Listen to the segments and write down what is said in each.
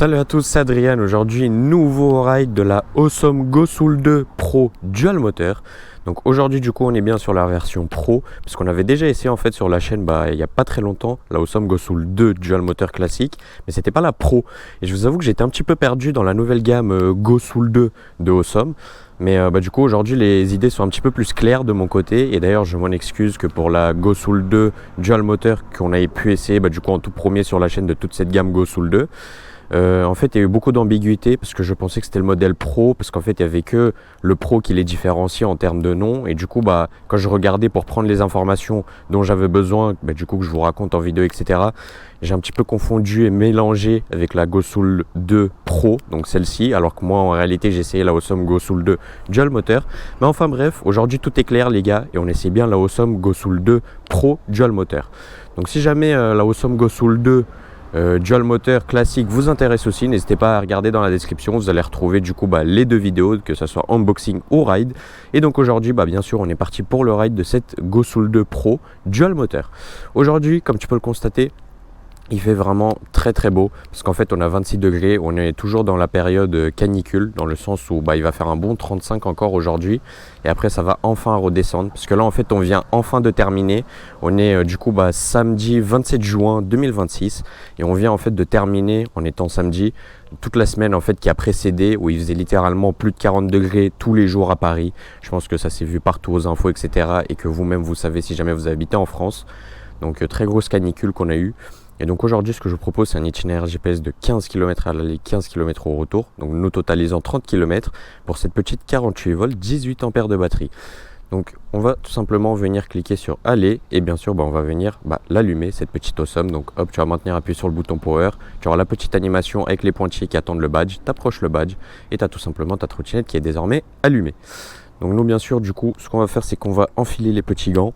Salut à tous, c'est Adrien. Aujourd'hui, nouveau ride de la Awesome Go Soul 2 Pro Dual Moteur. Donc aujourd'hui, du coup, on est bien sur la version Pro, parce qu'on avait déjà essayé en fait sur la chaîne il n'y a pas très longtemps, la Awesome Go Soul 2 Dual Moteur classique, mais c'était pas la Pro. Et je vous avoue que j'étais un petit peu perdu dans la nouvelle gamme Go Soul 2 de Awesome. Mais du coup aujourd'hui les idées sont un petit peu plus claires de mon côté, et d'ailleurs je m'en excuse que pour la Go Soul 2 Dual Moteur qu'on avait pu essayer du coup en tout premier sur la chaîne de toute cette gamme Go Soul 2. En fait il y a eu beaucoup d'ambiguïté parce que je pensais que c'était le modèle Pro, parce qu'en fait il n'y avait que le Pro qui les différenciait en termes de nom, et du coup quand je regardais pour prendre les informations dont j'avais besoin, du coup que je vous raconte en vidéo etc, j'ai un petit peu confondu et mélangé avec la Go Soul 2 Pro, donc celle-ci, alors que moi en réalité j'ai essayé la Awesome Go Soul 2 Dual Moteur. Mais enfin bref, aujourd'hui tout est clair les gars, et on essaie bien la Awesome Go Soul 2 Pro Dual Moteur. Donc si jamais la Awesome Go Soul 2 Dual Moteur classique vous intéresse aussi, n'hésitez pas à regarder dans la description, vous allez retrouver du coup les deux vidéos, que ce soit unboxing ou ride. Et donc aujourd'hui bien sûr on est parti pour le ride de cette Go Soul 2 Pro Dual Moteur. Aujourd'hui, comme tu peux le constater, il fait vraiment très très beau, parce qu'en fait on a 26 degrés, on est toujours dans la période canicule, dans le sens où il va faire un bon 35 encore aujourd'hui, et après ça va enfin redescendre, parce que là en fait on vient enfin de terminer, on est du coup samedi 27 juin 2026, et on vient en fait de terminer en étant samedi toute la semaine en fait qui a précédé, où il faisait littéralement plus de 40 degrés tous les jours à Paris. Je pense que ça s'est vu partout aux infos etc, et que vous-même vous savez si jamais vous habitez en France. Donc très grosse canicule qu'on a eu. Et donc aujourd'hui, ce que je vous propose, c'est un itinéraire GPS de 15 km à l'aller, 15 km au retour. Donc nous totalisant 30 km pour cette petite 48 volts, 18 ampères de batterie. Donc on va tout simplement venir cliquer sur aller, et bien sûr on va venir l'allumer, cette petite Awesome. Donc hop, tu vas maintenir appuyé sur le bouton Power, tu auras la petite animation avec les pointillés qui attendent le badge, tu approches le badge et tu as tout simplement ta trottinette qui est désormais allumée. Donc nous bien sûr du coup, ce qu'on va faire, c'est qu'on va enfiler les petits gants.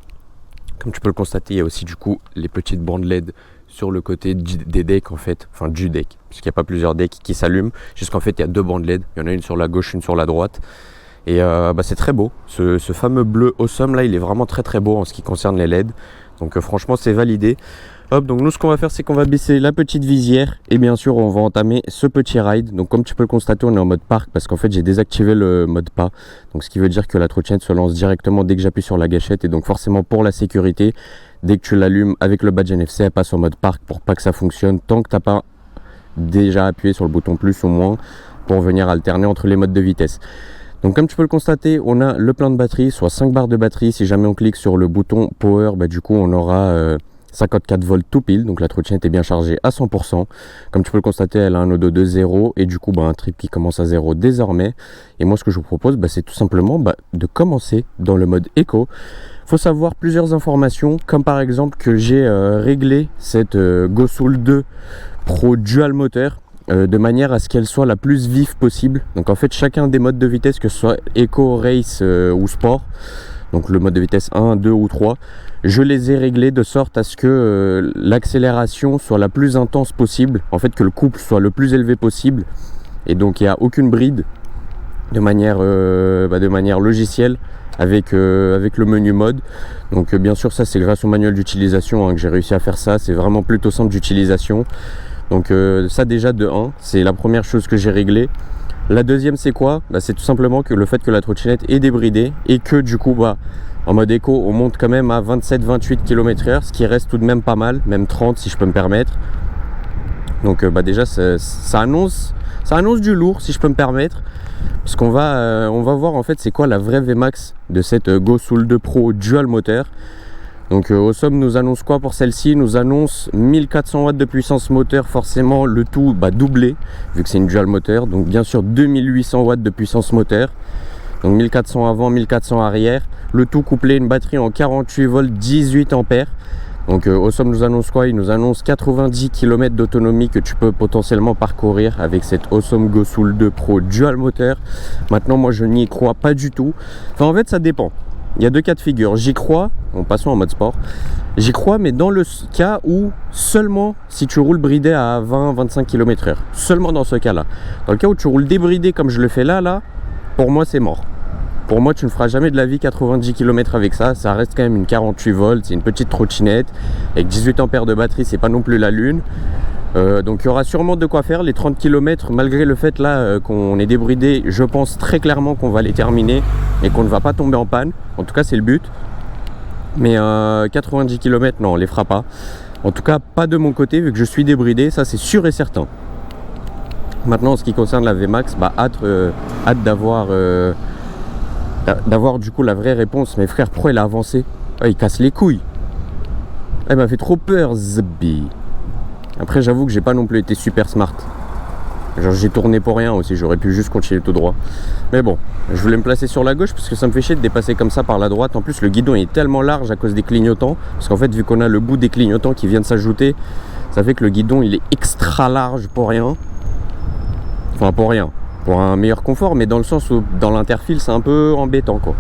Comme tu peux le constater, il y a aussi du coup les petites bandes LED sur le côté des decks en fait, enfin du deck, parce qu'il n'y a pas plusieurs decks qui s'allument, jusqu'en fait il y a deux bandes LED, il y en a une sur la gauche, une sur la droite, et c'est très beau, ce fameux bleu Awesome là, il est vraiment très très beau en ce qui concerne les LED, donc franchement c'est validé. Hop, donc nous ce qu'on va faire, c'est qu'on va baisser la petite visière, et bien sûr on va entamer ce petit ride. Donc comme tu peux le constater, on est en mode parc, parce qu'en fait j'ai désactivé le mode pas, donc ce qui veut dire que la trottinette se lance directement dès que j'appuie sur la gâchette, et donc forcément pour la sécurité, dès que tu l'allumes avec le badge NFC, elle passe en mode parc pour pas que ça fonctionne tant que tu n'as pas déjà appuyé sur le bouton plus ou moins pour venir alterner entre les modes de vitesse. Donc comme tu peux le constater, on a le plein de batterie, soit 5 barres de batterie. Si jamais on clique sur le bouton Power, du coup on aura 54 volts tout pile, donc la trottinette est bien chargée à 100%. Comme tu peux le constater, elle a un odo de 0, et du coup un trip qui commence à 0 désormais. Et moi ce que je vous propose, c'est tout simplement de commencer dans le mode Eco. Il faut savoir plusieurs informations, comme par exemple que j'ai réglé cette Go Soul 2 Pro Dual Moteur de manière à ce qu'elle soit la plus vive possible. Donc en fait chacun des modes de vitesse, que ce soit Eco, Race ou Sport, donc le mode de vitesse 1, 2 ou 3, je les ai réglés de sorte à ce que l'accélération soit la plus intense possible, en fait que le couple soit le plus élevé possible, et donc il n'y a aucune bride de manière logicielle avec le menu mode. Donc bien sûr ça c'est grâce au manuel d'utilisation que j'ai réussi à faire ça, c'est vraiment plutôt simple d'utilisation. Donc ça déjà de 1, c'est la première chose que j'ai réglée. La deuxième c'est quoi? C'est tout simplement que le fait que la trottinette est débridée, et que du coup en mode éco on monte quand même à 27-28 km/h, ce qui reste tout de même pas mal, même 30 si je peux me permettre. Donc déjà ça annonce du lourd si je peux me permettre, parce qu'on va voir en fait c'est quoi la vraie Vmax de cette Go Soul 2 Pro Dual Moteur. Donc Awesome nous annonce quoi pour celle-ci? Nous annonce 1400 watts de puissance moteur, forcément le tout doublé vu que c'est une dual moteur, donc bien sûr 2800 watts de puissance moteur, donc 1400 avant, 1400 arrière, le tout couplé à une batterie en 48 volts, 18 ampères. Donc Awesome nous annonce quoi? Il nous annonce 90 km d'autonomie que tu peux potentiellement parcourir avec cette Awesome Go Soul 2 Pro Dual Moteur. Maintenant moi je n'y crois pas du tout, enfin en fait ça dépend. Il y a deux cas de figure, j'y crois, en passant en mode sport, j'y crois, mais dans le cas où seulement si tu roules bridé à 20-25 km/h, seulement dans ce cas-là. Dans le cas où tu roules débridé comme je le fais là, pour moi c'est mort. Pour moi tu ne feras jamais de la vie 90 km avec ça reste quand même une 48 volts, c'est une petite trottinette, avec 18 ampères de batterie, c'est pas non plus la lune. Donc il y aura sûrement de quoi faire. Les 30 km, malgré le fait là qu'on est débridé, je pense très clairement qu'on va les terminer et qu'on ne va pas tomber en panne. En tout cas c'est le but. Mais 90 km, non, on les fera pas. En tout cas pas de mon côté vu que je suis débridé, ça c'est sûr et certain. Maintenant en ce qui concerne la VMAX, hâte d'avoir du coup la vraie réponse. Mais frère, pourquoi il a avancé? Il casse les couilles. Elle m'a fait trop peur, Zbi. Après j'avoue que j'ai pas non plus été super smart. Genre j'ai tourné pour rien aussi, j'aurais pu juste continuer tout droit. Mais bon, je voulais me placer sur la gauche parce que ça me fait chier de dépasser comme ça par la droite. En plus le guidon est tellement large à cause des clignotants. Parce qu'en fait vu qu'on a le bout des clignotants qui vient de s'ajouter, ça fait que le guidon il est extra large pour rien. Enfin pour rien, pour un meilleur confort, mais dans le sens où dans l'interfile c'est un peu embêtant quoi.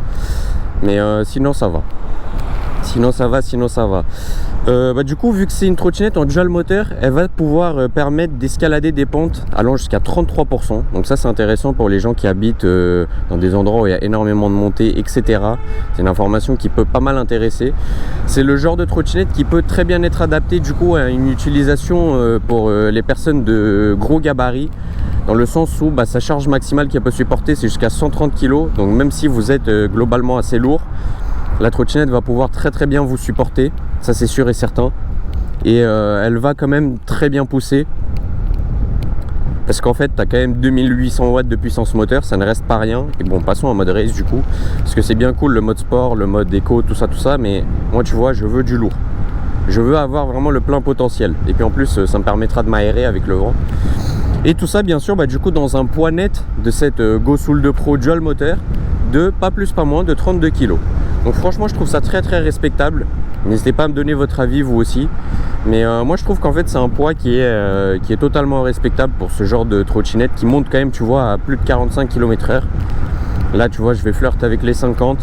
Mais sinon ça va. Sinon ça va. Du coup, vu que c'est une trottinette en dual moteur, elle va pouvoir permettre d'escalader des pentes allant jusqu'à 33%. Donc ça c'est intéressant pour les gens qui habitent dans des endroits où il y a énormément de montées, etc. C'est une information qui peut pas mal intéresser. C'est le genre de trottinette qui peut très bien être adapté du coup à une utilisation pour les personnes de gros gabarits. Dans le sens où sa charge maximale qu'elle peut supporter c'est jusqu'à 130 kg. Donc même si vous êtes globalement assez lourd, la trottinette va pouvoir très bien vous supporter, ça c'est sûr et certain. Et elle va quand même très bien pousser. Parce qu'en fait, tu as quand même 2800 watts de puissance moteur, ça ne reste pas rien. Et bon, passons en mode race du coup. Parce que c'est bien cool le mode sport, le mode éco, tout ça. Mais moi, tu vois, je veux du lourd. Je veux avoir vraiment le plein potentiel. Et puis en plus, ça me permettra de m'aérer avec le vent. Et tout ça, bien sûr, du coup, dans un poids net de cette Gosoul 2 Pro dual moteur de pas plus, pas moins de 32 kg. Donc franchement, je trouve ça très respectable. N'hésitez pas à me donner votre avis, vous aussi. Mais moi, je trouve qu'en fait, c'est un poids qui est totalement respectable pour ce genre de trottinette qui monte quand même, tu vois, à plus de 45 km/h. Là, tu vois, je vais flirter avec les 50.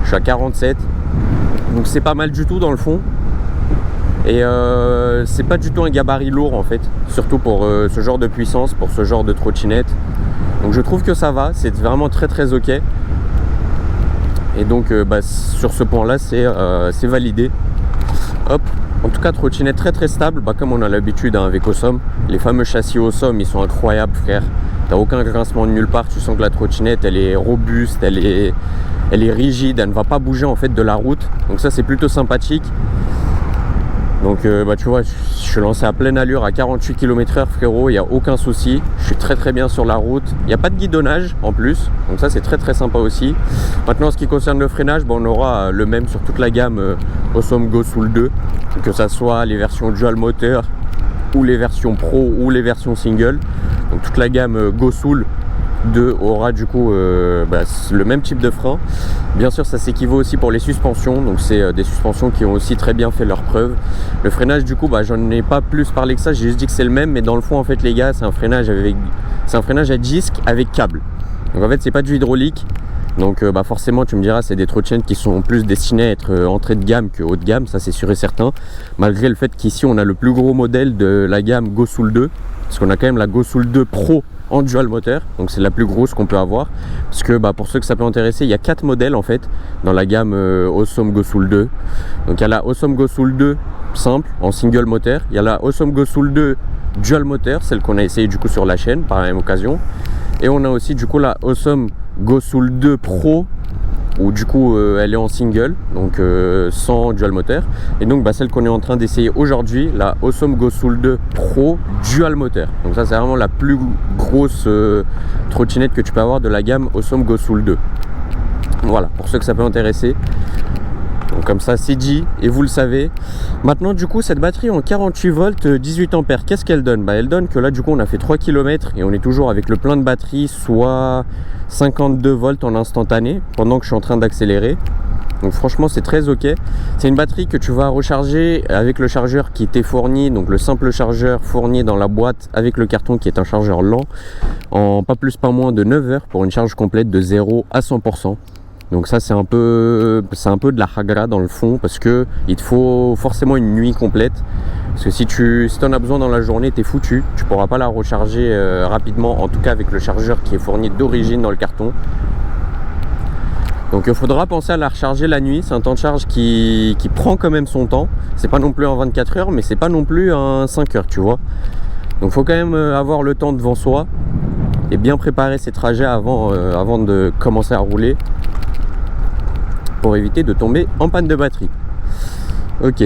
Je suis à 47. Donc c'est pas mal du tout dans le fond. Et c'est pas du tout un gabarit lourd en fait, surtout pour ce genre de puissance, pour ce genre de trottinette. Donc je trouve que ça va, c'est vraiment très ok. Et donc sur ce point là c'est validé. Hop. En tout cas trottinette très stable, comme on a l'habitude avec Awesome. Les fameux châssis Awesome ils sont incroyables frère. T'as aucun grincement de nulle part, tu sens que la trottinette elle est robuste, elle est rigide, elle ne va pas bouger en fait de la route. Donc ça c'est plutôt sympathique. Donc tu vois, je suis lancé à pleine allure à 48 km/h frérot, il n'y a aucun souci. Je suis très bien sur la route. Il n'y a pas de guidonnage en plus, donc ça c'est très sympa aussi. Maintenant en ce qui concerne le freinage, on aura le même sur toute la gamme Awesome Gosoul 2. Que ça soit les versions dual moteur ou les versions pro ou les versions single. Donc toute la gamme Gosoul 2 aura du coup le même type de frein. Bien sûr ça s'équivaut aussi pour les suspensions, donc c'est des suspensions qui ont aussi très bien fait leur preuve. Le freinage du coup j'en ai pas plus parlé que ça, j'ai juste dit que c'est le même, mais dans le fond en fait les gars c'est un freinage à disque avec câble. Donc en fait c'est pas du hydraulique. Donc forcément tu me diras c'est des trottinettes qui sont plus destinées à être entrée de gamme que haut de gamme, ça c'est sûr et certain. Malgré le fait qu'ici on a le plus gros modèle de la gamme Gosoul 2, parce qu'on a quand même la Gosoul 2 Pro en dual moteur, donc c'est la plus grosse qu'on peut avoir. Parce que pour ceux que ça peut intéresser, il y a 4 modèles en fait dans la gamme Awesome Gosoul 2. Donc il y a la Awesome Gosoul 2 simple en single moteur, il y a la Awesome Gosoul 2 dual moteur, celle qu'on a essayé du coup sur la chaîne par la même occasion. Et on a aussi du coup la Awesome Gosoul 2 Pro où du coup elle est en single, donc sans dual moteur. Et donc celle qu'on est en train d'essayer aujourd'hui, la Awesome Gosoul 2 Pro dual moteur. Donc ça c'est vraiment la plus grosse trottinette que tu peux avoir de la gamme Awesome Gosoul 2. Voilà, pour ceux que ça peut intéresser. Donc comme ça c'est dit et vous le savez. Maintenant du coup cette batterie en 48 volts 18 ampères, qu'est-ce qu'elle donne? Elle donne que là du coup on a fait 3 km et on est toujours avec le plein de batterie, soit 52 volts en instantané pendant que je suis en train d'accélérer. Donc franchement c'est très ok. C'est une batterie que tu vas recharger avec le chargeur qui t'est fourni, donc le simple chargeur fourni dans la boîte avec le carton qui est un chargeur lent, en pas plus pas moins de 9 heures pour une charge complète de 0 à 100%. Donc ça c'est un peu de la hagra dans le fond, parce que il te faut forcément une nuit complète. Parce que si tu en as besoin dans la journée, t'es foutu. Tu pourras pas la recharger rapidement, en tout cas avec le chargeur qui est fourni d'origine dans le carton. Donc il faudra penser à la recharger la nuit. C'est un temps de charge qui prend quand même son temps. C'est pas non plus en 24 heures, mais c'est pas non plus en 5 heures, tu vois. Donc faut quand même avoir le temps devant soi et bien préparer ses trajets avant de commencer à rouler pour éviter de tomber en panne de batterie. Ok.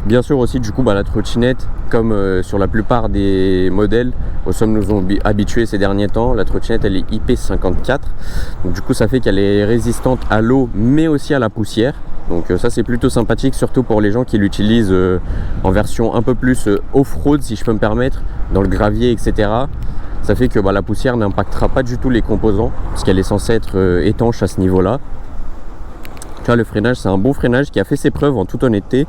Bien sûr aussi du coup la trottinette, comme sur la plupart des modèles Awesome nous ont habitués ces derniers temps, la trottinette elle est IP54, donc du coup ça fait qu'elle est résistante à l'eau mais aussi à la poussière, donc ça c'est plutôt sympathique, surtout pour les gens qui l'utilisent en version un peu plus off-road si je peux me permettre, dans le gravier etc. Ça fait que la poussière n'impactera pas du tout les composants parce qu'elle est censée être étanche à ce niveau là. Tu vois, le freinage c'est un bon freinage qui a fait ses preuves en toute honnêteté,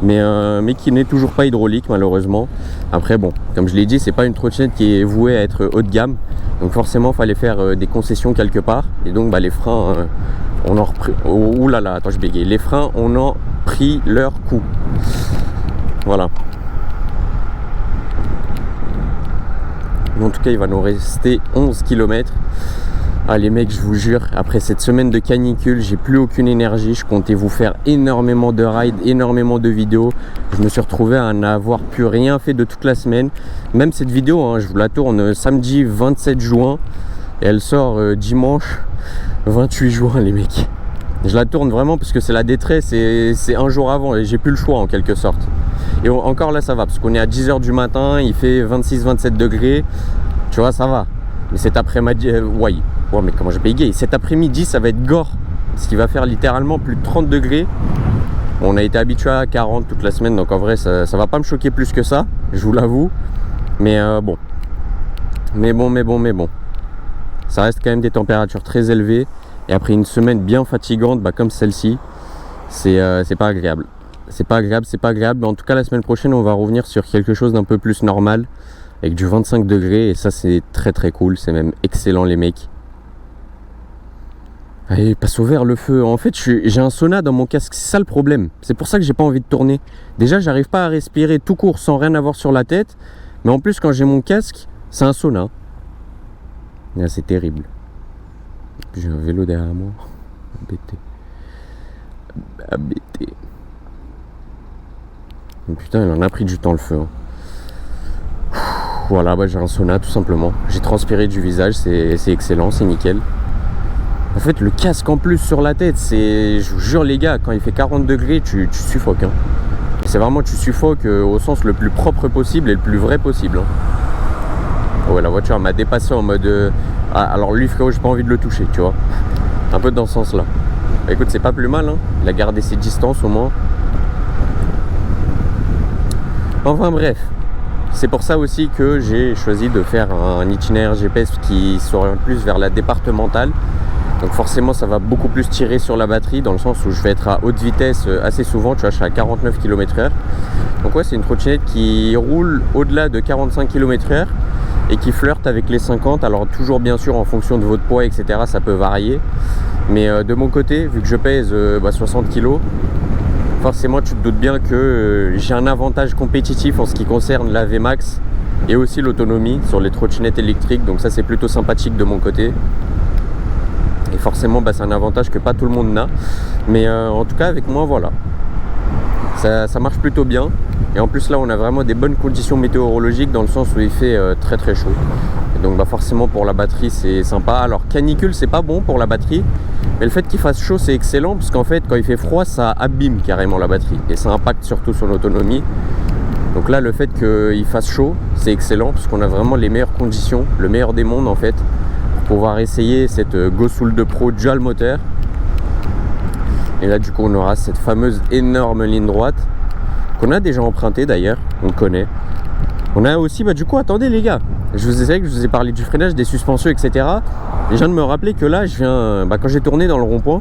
mais qui n'est toujours pas hydraulique malheureusement. Après bon, comme je l'ai dit, c'est pas une trottinette qui est vouée à être haut de gamme, donc forcément il fallait faire des concessions quelque part, et donc les freins on en repris... Ouh là là, attends je bégaye, les freins on en pris leur coup. Voilà. En tout cas il va nous rester 11 km. Ah les mecs, je vous jure, après cette semaine de canicule, j'ai plus aucune énergie. Je comptais vous faire énormément de rides, énormément de vidéos. Je me suis retrouvé à n'avoir plus rien fait de toute la semaine. Même cette vidéo, je vous la tourne samedi 27 juin et elle sort dimanche 28 juin les mecs. Je la tourne vraiment parce que c'est la détresse et c'est un jour avant et j'ai plus le choix en quelque sorte. Et encore là ça va parce qu'on est à 10h du matin, il fait 26-27 degrés. Tu vois, ça va. Mais cet après-midi, ouais, mais comment je bégaye. Cet après-midi, ça va être gore. Ce qui va faire littéralement plus de 30 degrés. On a été habitué à 40 toute la semaine, donc en vrai, ça va pas me choquer plus que ça, je vous l'avoue. Mais bon. Mais bon. Ça reste quand même des températures très élevées. Et après une semaine bien fatigante, comme celle-ci, c'est pas agréable. C'est pas agréable. Mais en tout cas, la semaine prochaine, on va revenir sur quelque chose d'un peu plus normal, avec du 25 degrés, et ça c'est très très cool, c'est même excellent les mecs. Allez, passe au vert le feu. En fait j'ai un sauna dans mon casque, c'est ça le problème, c'est pour ça que j'ai pas envie de tourner. Déjà j'arrive pas à respirer tout court sans rien avoir sur la tête, mais en plus quand j'ai mon casque, c'est un sauna. Là, c'est terrible. Et puis j'ai un vélo derrière moi, abêté. Putain, il en a pris du temps le feu. Voilà, j'ai un sauna tout simplement. J'ai transpiré du visage, c'est excellent, c'est nickel. En fait, le casque en plus sur la tête, je vous jure les gars, quand il fait 40 degrés, tu suffoques. C'est vraiment, tu suffoques au sens le plus propre possible et le plus vrai possible. Ouais, la voiture m'a dépassé en mode... alors lui, frérot, j'ai pas envie de le toucher, tu vois. Un peu dans ce sens-là. Écoute, c'est pas plus mal, il a gardé ses distances au moins. Enfin bref. C'est pour ça aussi que j'ai choisi de faire un itinéraire GPS qui s'oriente plus vers la départementale. Donc forcément ça va beaucoup plus tirer sur la batterie, dans le sens où je vais être à haute vitesse assez souvent, tu vois, je suis à 49 km/h. Donc ouais, c'est une trottinette qui roule au-delà de 45 km/h et qui flirte avec les 50. Alors toujours bien sûr en fonction de votre poids etc, ça peut varier. Mais de mon côté, vu que je pèse 60 kg, forcément tu te doutes bien que j'ai un avantage compétitif en ce qui concerne la VMAX et aussi l'autonomie sur les trottinettes électriques, donc ça c'est plutôt sympathique de mon côté. Et forcément c'est un avantage que pas tout le monde n'a, mais en tout cas avec moi voilà, ça marche plutôt bien. Et en plus là on a vraiment des bonnes conditions météorologiques, dans le sens où il fait très très chaud. Et donc forcément pour la batterie c'est sympa. Alors canicule c'est pas bon pour la batterie, mais le fait qu'il fasse chaud c'est excellent, parce qu'en fait quand il fait froid ça abîme carrément la batterie et ça impacte surtout son autonomie. Donc là le fait qu'il fasse chaud c'est excellent, parce qu'on a vraiment les meilleures conditions, le meilleur des mondes en fait, pour pouvoir essayer cette Gosoul 2 Pro dual moteur. Et là du coup on aura cette fameuse énorme ligne droite qu'on a déjà empruntée d'ailleurs, on connaît. On a aussi, du coup, attendez les gars, je vous ai parlé du freinage, des suspensions, etc. Et je viens de me rappeler que là, quand j'ai tourné dans le rond-point,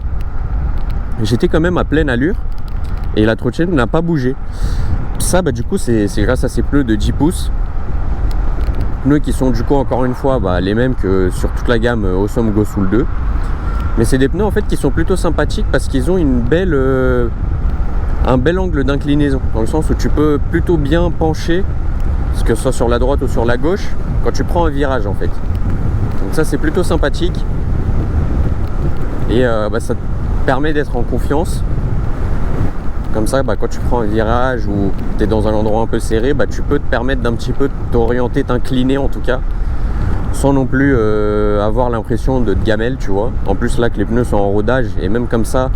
j'étais quand même à pleine allure et la trottinette n'a pas bougé. Ça, du coup, c'est grâce à ces pneus de 10 pouces. Pneus qui sont du coup, encore une fois, les mêmes que sur toute la gamme Awesome Gosoul 2. Mais c'est des pneus en fait qui sont plutôt sympathiques parce qu'ils ont un bel angle d'inclinaison, dans le sens où tu peux plutôt bien pencher, que ce soit sur la droite ou sur la gauche, quand tu prends un virage en fait. Donc ça c'est plutôt sympathique. Et ça te permet d'être en confiance. Comme ça, quand tu prends un virage ou tu es dans un endroit un peu serré, tu peux te permettre d'un petit peu t'orienter, t'incliner en tout cas, sans non plus avoir l'impression de te gamelle, tu vois. En plus là que les pneus sont en rodage, et même comme ça,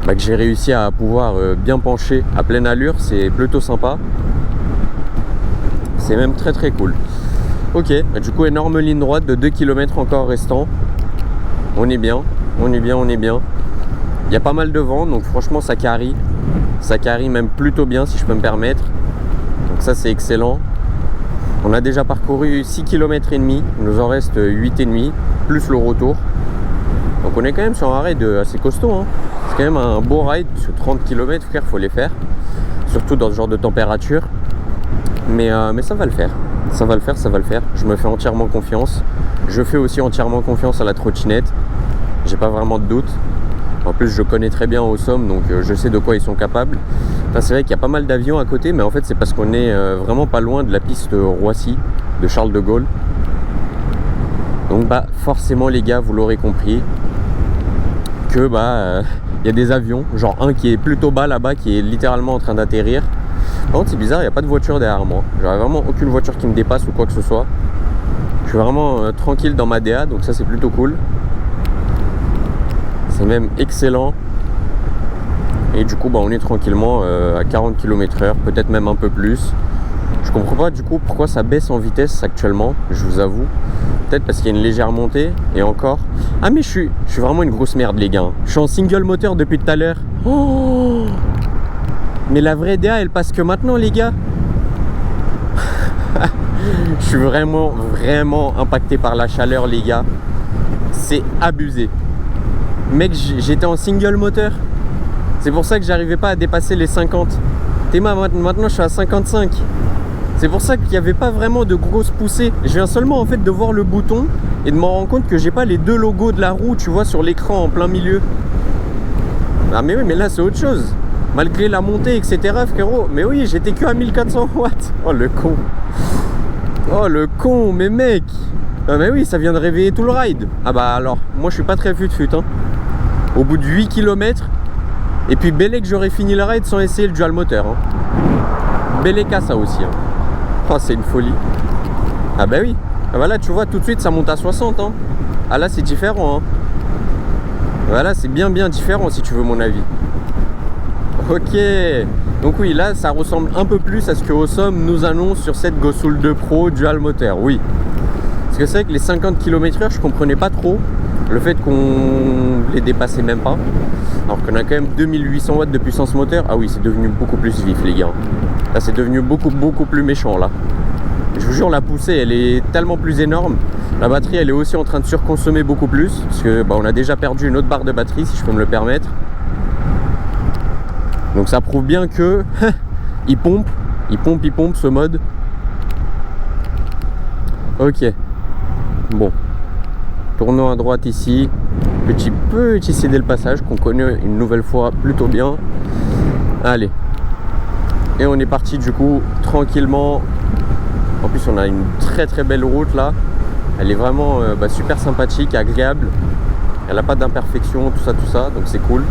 que j'ai réussi à pouvoir bien pencher à pleine allure, c'est plutôt sympa. C'est même très très cool. Ok, du coup énorme ligne droite de 2 km encore restant. On est bien, on est bien, on est bien. Il y a pas mal de vent, donc franchement ça carry. Ça carry même plutôt bien si je peux me permettre. Donc ça c'est excellent. On a déjà parcouru 6 km et demi, il nous en reste 8,5 plus le retour. Donc on est quand même sur un ride assez costaud, hein. C'est quand même un beau ride, parce que 30 km frère, faut les faire. Surtout dans ce genre de température. Mais ça va le faire. Ça va le faire, ça va le faire. Je me fais entièrement confiance. Je fais aussi entièrement confiance à la trottinette. J'ai pas vraiment de doute. En plus, je connais très bien Awesome, donc je sais de quoi ils sont capables. Enfin, c'est vrai qu'il y a pas mal d'avions à côté, mais en fait, c'est parce qu'on est vraiment pas loin de la piste Roissy, de Charles de Gaulle. Donc, forcément, les gars, vous l'aurez compris, que y a des avions, genre un qui est plutôt bas là-bas, qui est littéralement en train d'atterrir. Par contre, c'est bizarre, il n'y a pas de voiture derrière moi. J'aurais vraiment aucune voiture qui me dépasse ou quoi que ce soit. Je suis vraiment tranquille dans ma DA, donc ça, c'est plutôt cool. C'est même excellent. Et du coup on est tranquillement à 40 km/h, peut-être même un peu plus. Je comprends pas du coup pourquoi ça baisse en vitesse actuellement, je vous avoue. Peut-être parce qu'il y a une légère montée. Et encore. Ah mais je suis vraiment une grosse merde les gars. Je suis en single moteur depuis tout à l'heure. Oh, mais la vraie DA elle passe que maintenant les gars. Je suis vraiment impacté par la chaleur les gars. C'est abusé. Mec, j'étais en single moteur. C'est pour ça que j'arrivais pas à dépasser les 50. Maintenant je suis à 55. C'est pour ça qu'il n'y avait pas vraiment de grosses poussées. Je viens seulement en fait de voir le bouton et de m'en rendre compte que j'ai pas les deux logos de la roue, tu vois, sur l'écran en plein milieu. Ah mais oui, mais là c'est autre chose. Malgré la montée, etc. frérot. Mais oui, j'étais que à 1400 watts. Oh le con. Oh le con, mais mec. Ah mais oui, ça vient de réveiller tout le ride. Ah alors, moi je suis pas très fut-fut hein. Au bout de 8 km. Et puis Bélec, j'aurais fini le ride sans essayer le dual moteur hein. Bélec a ça aussi hein. Oh c'est une folie. Ah bah oui. Ah bah là tu vois tout de suite ça monte à 60 hein. Ah là c'est différent hein. Voilà c'est bien différent si tu veux mon avis. Ok. Donc oui là ça ressemble un peu plus à ce que Awesome nous annonce sur cette Gossoul 2 Pro dual moteur. Oui. Parce que c'est vrai que les 50 km/h je comprenais pas trop le fait qu'on les dépassait même pas. Alors qu'on a quand même 2800 watts de puissance moteur. Ah oui c'est devenu beaucoup plus vif les gars. Là c'est devenu beaucoup plus méchant là. Je vous jure la poussée elle est tellement plus énorme. La batterie elle est aussi en train de surconsommer beaucoup plus. Parce que on a déjà perdu une autre barre de batterie si je peux me le permettre. Donc ça prouve bien que il pompe ce mode. Ok. Bon. Tournons à droite ici. Petit céder le passage qu'on connaît une nouvelle fois plutôt bien. Allez. Et on est parti du coup tranquillement. En plus on a une très belle route là. Elle est vraiment super sympathique, agréable. Elle n'a pas d'imperfection, tout ça, donc c'est cool.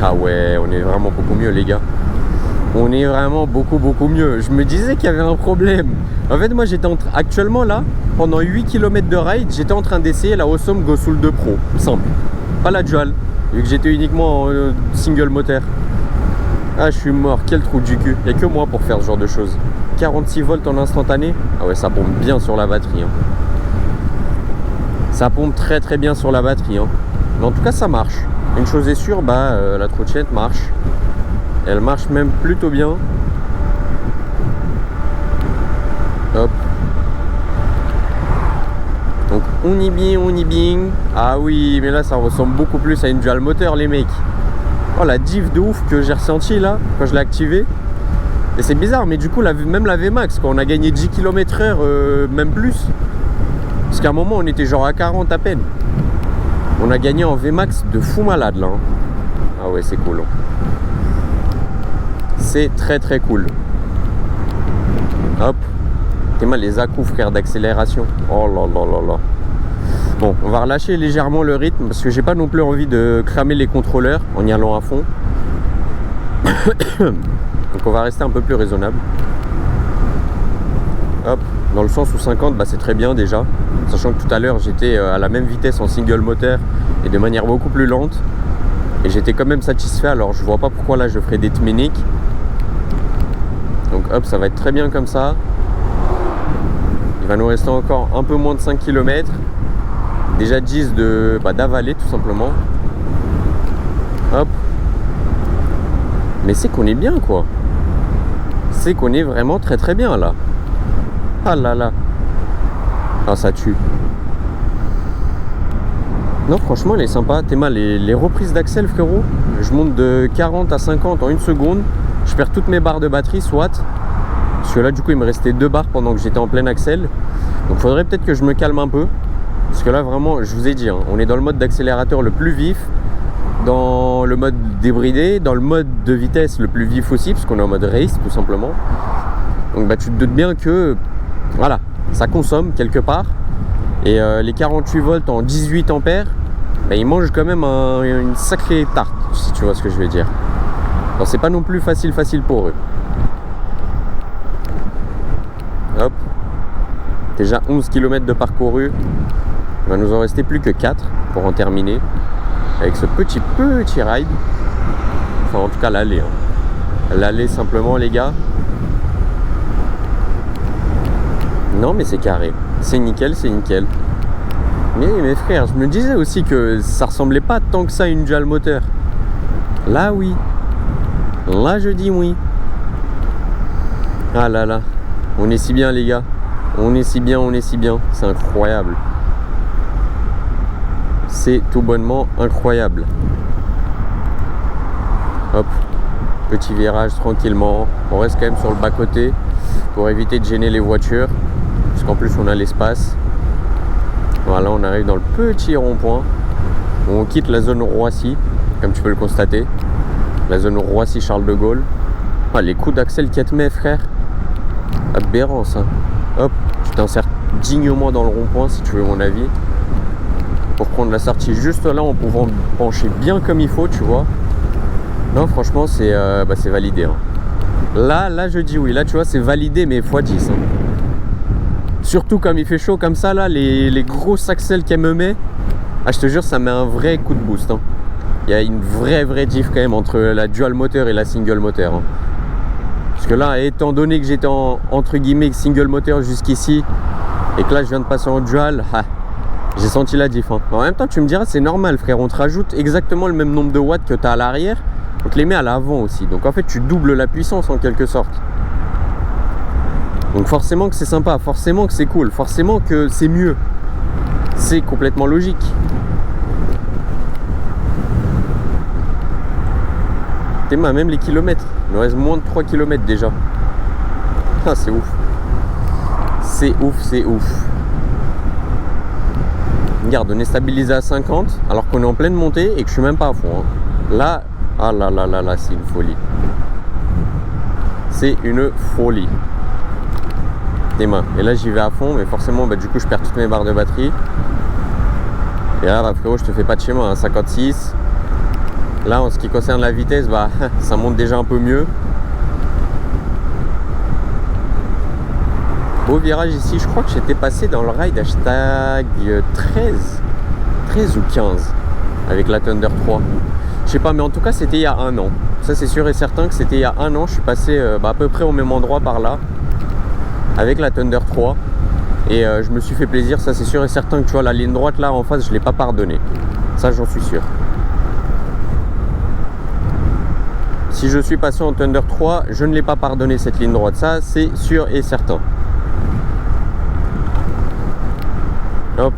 Ah ouais, on est vraiment beaucoup mieux les gars. On est vraiment beaucoup mieux. Je me disais qu'il y avait un problème. En fait moi j'étais actuellement là, pendant 8 km de ride, j'étais en train d'essayer la Awesome Gossoul 2 Pro. Simple. Pas la dual, vu que j'étais uniquement en single moteur. Ah je suis mort, quel trou du cul. Il n'y a que moi pour faire ce genre de choses. 46 volts en instantané. Ah ouais ça pompe bien sur la batterie hein. Ça pompe très bien sur la batterie hein. Mais en tout cas ça marche. Une chose est sûre, la trottinette marche. Elle marche même plutôt bien. Hop. Donc on y bien. Ah oui, mais là ça ressemble beaucoup plus à une dual moteur les mecs. Oh la diff de ouf que j'ai ressenti là quand je l'ai activé. Et c'est bizarre, mais du coup même la VMAX, quand on a gagné 10 km/h, même plus. Parce qu'à un moment on était genre à 40 à peine. On a gagné en VMAX de fou malade là hein. Ah ouais c'est cool. C'est très cool. Hop. T'es mal les à-coups frère d'accélération. Oh là là. Bon, on va relâcher légèrement le rythme parce que j'ai pas non plus envie de cramer les contrôleurs en y allant à fond. Donc on va rester un peu plus raisonnable. Hop, dans le sens où 50, bah, c'est très bien déjà. Sachant que tout à l'heure j'étais à la même vitesse en single moteur et de manière beaucoup plus lente. Et j'étais quand même satisfait, alors je vois pas pourquoi là je ferais des tméniques. Donc hop, ça va être très bien comme ça. Il va nous rester encore un peu moins de 5 km. Déjà 10 d'avaler tout simplement. Hop. Mais c'est qu'on est bien quoi. C'est qu'on est vraiment très très bien là. Ah là là. Ah ça tue. Non franchement elle est sympa. Théma, les reprises d'axel frérot. Je monte de 40 à 50 en une seconde. Je perds toutes mes barres de batterie soit. Parce que là du coup il me restait 2 barres pendant que j'étais en plein axel. Donc faudrait peut-être que je me calme un peu. Parce que là vraiment je vous ai dit, hein, on est dans le mode d'accélérateur le plus vif. Dans le mode débridé, dans le mode de vitesse le plus vif aussi. Parce qu'on est en mode race tout simplement. Donc bah tu te doutes bien que voilà, ça consomme quelque part. Et les 48 volts en 18 ampères, bah, ils mangent quand même une sacrée tarte, si tu vois ce que je veux dire. Alors c'est pas non plus facile pour eux. Hop. Déjà 11 km de parcouru. Il va nous en rester plus que 4 pour en terminer. Avec ce petit ride. Enfin en tout cas l'aller. Hein. L'aller simplement les gars. Non mais c'est carré. C'est nickel, c'est nickel. Mais mes frères, je me disais aussi que ça ressemblait pas tant que ça à une dual moteur. Là oui. Là je dis oui. Ah là là. On est si bien les gars. On est si bien. C'est incroyable. C'est tout bonnement incroyable. Hop. Petit virage tranquillement. On reste quand même sur le bas-côté pour éviter de gêner les voitures. Parce qu'en plus on a l'espace. Voilà, on arrive dans le petit rond-point où on quitte la zone Roissy, comme tu peux le constater. La zone Roissy-Charles de Gaulle. Ah, les coups d'axel qu'elle te met, frère. Aberrant ça. Hop, tu t'insères dignement dans le rond-point si tu veux mon avis. Pour prendre la sortie juste là en pouvant pencher bien comme il faut, tu vois. Non, franchement, c'est validé. Hein. Là, je dis oui. Là, tu vois, c'est validé, mais x10. Hein. Surtout comme il fait chaud comme ça, là, les grosses axels qu'elle me met. Ah, je te jure, ça met un vrai coup de boost. Hein. Il y a une vraie diff quand même entre la dual moteur et la single moteur. Hein. Parce que là, étant donné que j'étais entre guillemets single moteur jusqu'ici, et que là, je viens de passer en dual, j'ai senti la diff. Hein. En même temps, tu me diras, c'est normal, frère. On te rajoute exactement le même nombre de watts que tu as à l'arrière. On te les met à l'avant aussi. Donc en fait, tu doubles la puissance en quelque sorte. Donc forcément que c'est sympa, forcément que c'est cool, forcément que c'est mieux. C'est complètement logique. Théma, même les kilomètres. Il nous reste moins de 3 km déjà. Ah, c'est ouf. C'est ouf. Regarde, on est stabilisé à 50 alors qu'on est en pleine montée et que je suis même pas à fond. Hein. Là, ah là, c'est une folie. C'est une folie. Et là j'y vais à fond, mais forcément du coup je perds toutes mes barres de batterie. Et là frérot, je te fais pas de schéma, hein, 56. Là en ce qui concerne la vitesse, ça monte déjà un peu mieux. Beau virage ici, je crois que j'étais passé dans le ride hashtag 13 ou 15 avec la Thunder 3. Je sais pas, mais en tout cas c'était il y a un an. Ça c'est sûr et certain que c'était il y a un an. Je suis passé à peu près au même endroit par là avec la Thunder 3 et je me suis fait plaisir. Ça c'est sûr et certain que tu vois la ligne droite là en face, je l'ai pas pardonné. Ça j'en suis sûr. Si je suis passé en Thunder 3, je ne l'ai pas pardonné cette ligne droite. Ça c'est sûr et certain. Hop.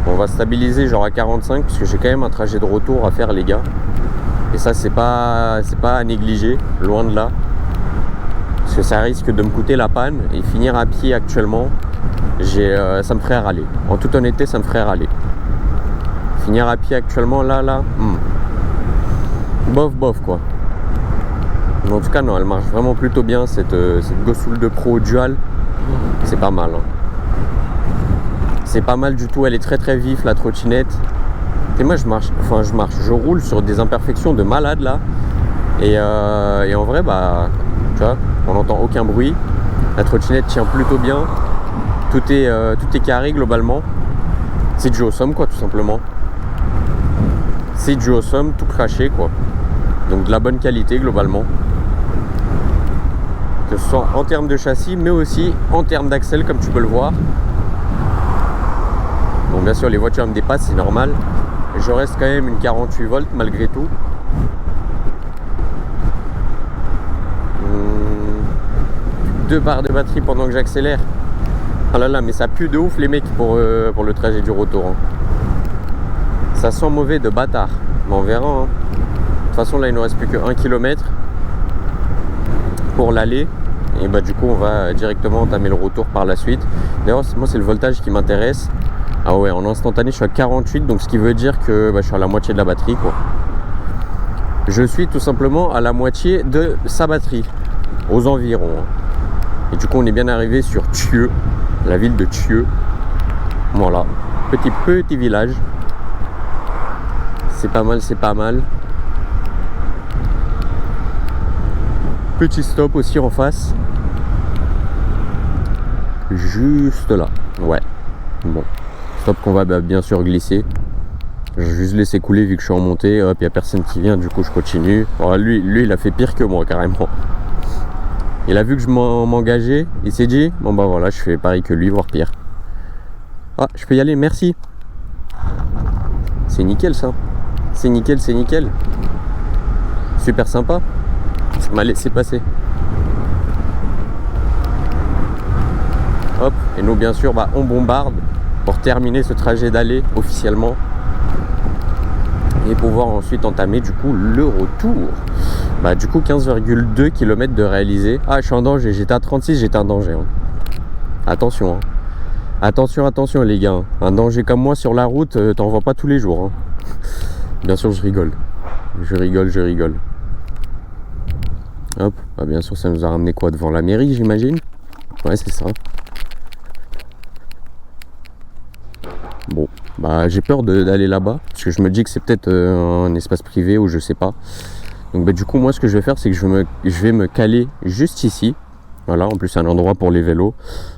On va stabiliser genre à 45 parce que j'ai quand même un trajet de retour à faire les gars. Et ça c'est pas à négliger, loin de là. Parce que ça risque de me coûter la panne et finir à pied actuellement, ça me ferait râler. En toute honnêteté, ça me ferait râler. Finir à pied actuellement, là, bof quoi. Mais en tout cas, non, elle marche vraiment plutôt bien cette Gosoul 2 Pro Dual. C'est pas mal. Hein. C'est pas mal du tout, elle est très très vif la trottinette. Et moi je roule sur des imperfections de malade là. Et en vrai, bah, tu vois, on n'entend aucun bruit. La trottinette tient plutôt bien. Tout est carré globalement. C'est du awesome quoi, tout simplement. C'est du awesome, tout craché quoi. Donc de la bonne qualité globalement. Que ce soit en termes de châssis, mais aussi en termes d'axel, comme tu peux le voir. Bon, bien sûr, les voitures me dépassent, c'est normal. Je reste quand même une 48 volts malgré tout. Deux barres de batterie pendant que j'accélère. Ah là là, mais ça pue de ouf les mecs pour le trajet du retour. Hein. Ça sent mauvais de bâtard. Mais on verra. Hein. De toute façon, là, il ne nous reste plus que 1 km pour l'aller. Et bah du coup, on va directement entamer le retour par la suite. D'ailleurs, moi, c'est le voltage qui m'intéresse. Ah ouais, en instantané, je suis à 48. Donc, ce qui veut dire que bah, je suis à la moitié de la batterie, quoi. Je suis tout simplement à la moitié de sa batterie. Aux environs. Hein. Et du coup, on est bien arrivé sur Thieux, la ville de Thieux. Voilà, petit village. C'est pas mal, c'est pas mal. Petit stop aussi en face. Juste là. Ouais. Bon. Stop qu'on va bien sûr glisser. Je vais juste laisser couler vu que je suis en montée. Hop, il n'y a personne qui vient, du coup je continue. Bon, lui, il a fait pire que moi carrément. Il a vu que je m'engageais, il s'est dit, bon bah voilà, je fais pareil que lui, voire pire. Ah, je peux y aller, merci. C'est nickel ça. C'est nickel, c'est nickel. Super sympa. Ça m'a laissé passer. Hop, et nous bien sûr, bah, on bombarde pour terminer ce trajet d'aller officiellement. Et pouvoir ensuite entamer du coup le retour. Bah du coup 15,2 km de réalisé. Ah, je suis en danger, j'étais à 36, j'étais en danger. Hein. Attention, hein. Attention les gars. Un danger comme moi sur la route, t'en vois pas tous les jours. Hein. Bien sûr, je rigole. Hop, bah, bien sûr, ça nous a ramené quoi devant la mairie, j'imagine. Ouais, c'est ça. Bon, bah j'ai peur d'aller là-bas parce que je me dis que c'est peut-être un espace privé ou je sais pas. Donc bah, du coup moi ce que je vais faire c'est que je vais me caler juste ici. Voilà, en plus c'est un endroit pour les vélos.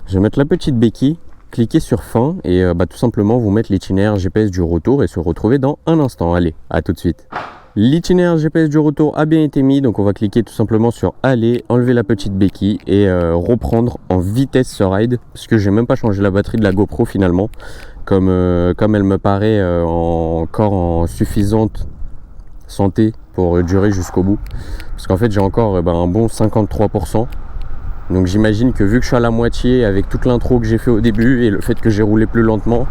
Je vais mettre la petite béquille, cliquer sur fin et bah, tout simplement vous mettre l'itinéraire GPS du retour et se retrouver dans un instant. Allez, à tout de suite. L'itinéraire GPS du retour a bien été mis, donc on va cliquer tout simplement sur aller, enlever la petite béquille et reprendre en vitesse ce ride parce que j'ai même pas changé la batterie de la GoPro finalement. Comme elle me paraît encore en suffisante santé pour durer jusqu'au bout. Parce qu'en fait j'ai encore un bon 53%. Donc j'imagine que vu que je suis à la moitié avec toute l'intro que j'ai fait au début et le fait que j'ai roulé plus lentement,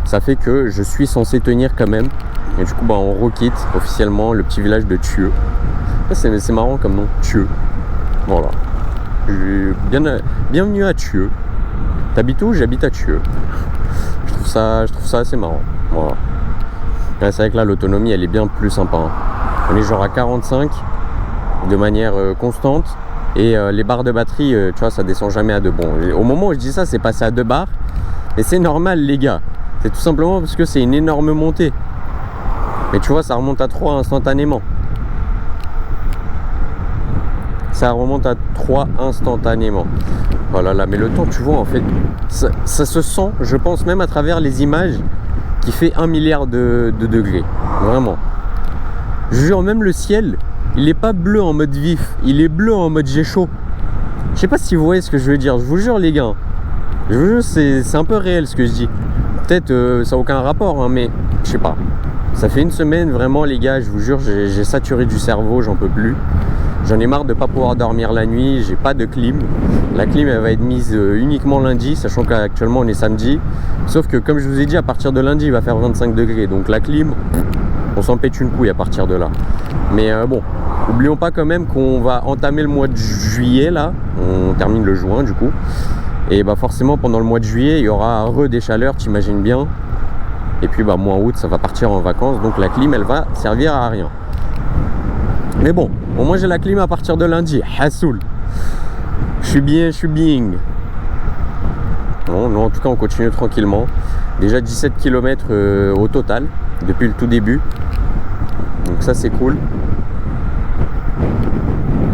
ça fait que je suis censé tenir quand même. Et du coup on requitte officiellement le petit village de Thieux. C'est marrant comme nom, Thieux. Voilà. Bienvenue à Thieux. T'habites où? J'habite à Thieux. Je trouve ça assez marrant. Voilà. C'est vrai que là l'autonomie elle est bien plus sympa. Hein. On est genre à 45 de manière constante. Et les barres de batterie, tu vois, ça descend jamais à 2. Bon, au moment où je dis ça, c'est passé à 2 barres. Et c'est normal, les gars. C'est tout simplement parce que c'est une énorme montée. Mais tu vois, ça remonte à 3 instantanément. Ça remonte à 3 instantanément. Voilà, là, mais le temps, tu vois, en fait, ça se sent, je pense, même à travers les images, qui fait 1 milliard de degrés. Vraiment. Je jure, même le ciel, il n'est pas bleu en mode vif, il est bleu en mode j'ai chaud. Je sais pas si vous voyez ce que je veux dire, je vous jure les gars. Je vous jure, c'est un peu réel ce que je dis. Peut-être ça n'a aucun rapport, hein, mais je sais pas. Ça fait une semaine vraiment les gars, je vous jure, j'ai saturé du cerveau, j'en peux plus. J'en ai marre de ne pas pouvoir dormir la nuit, j'ai pas de clim. La clim elle va être mise uniquement lundi, sachant qu'actuellement on est samedi. Sauf que comme je vous ai dit, à partir de lundi il va faire 25 degrés. Donc la clim, on s'en pète une couille à partir de là. Mais bon, n'oublions pas quand même qu'on va entamer le mois de juillet là. On termine le juin du coup. Et bah forcément pendant le mois de juillet il y aura des chaleurs, t'imagines bien. Et puis bah mois août ça va partir en vacances. Donc la clim elle va servir à rien. Mais bon, au moins j'ai la clim à partir de lundi. Hassoul. Je suis bien. Bon, nous en tout cas on continue tranquillement. Déjà 17 km au total depuis le tout début. Donc ça c'est cool.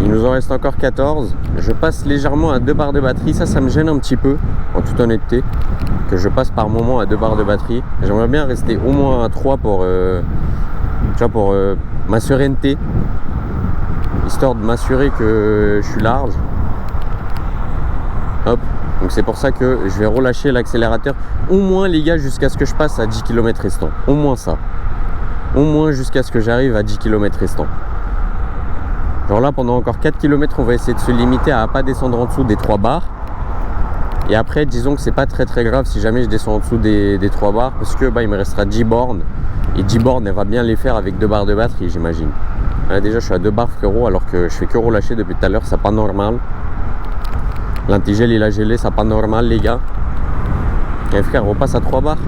Il nous en reste encore 14. Je passe légèrement à 2 barres de batterie. Ça me gêne un petit peu, en toute honnêteté, que je passe par moment à 2 barres de batterie. J'aimerais bien rester au moins à 3 pour ma sérénité, histoire de m'assurer que je suis large. Hop. Donc c'est pour ça que je vais relâcher l'accélérateur, au moins les gars, jusqu'à ce que je passe à 10 km restants. Au moins ça. Au moins jusqu'à ce que j'arrive à 10 km restants. Genre là, pendant encore 4 km, on va essayer de se limiter à pas descendre en dessous des 3 barres. Et après, disons que c'est pas très grave si jamais je descends en dessous des 3 barres, parce que il me restera 10 bornes. Et 10 bornes, elle va bien les faire avec 2 barres de batterie, j'imagine. Là, déjà, je suis à 2 barres, frérot, alors que je fais que relâcher depuis tout à l'heure, c'est pas normal. L'antigel, il a gelé, c'est pas normal, les gars. Et frère, on repasse à 3 barres.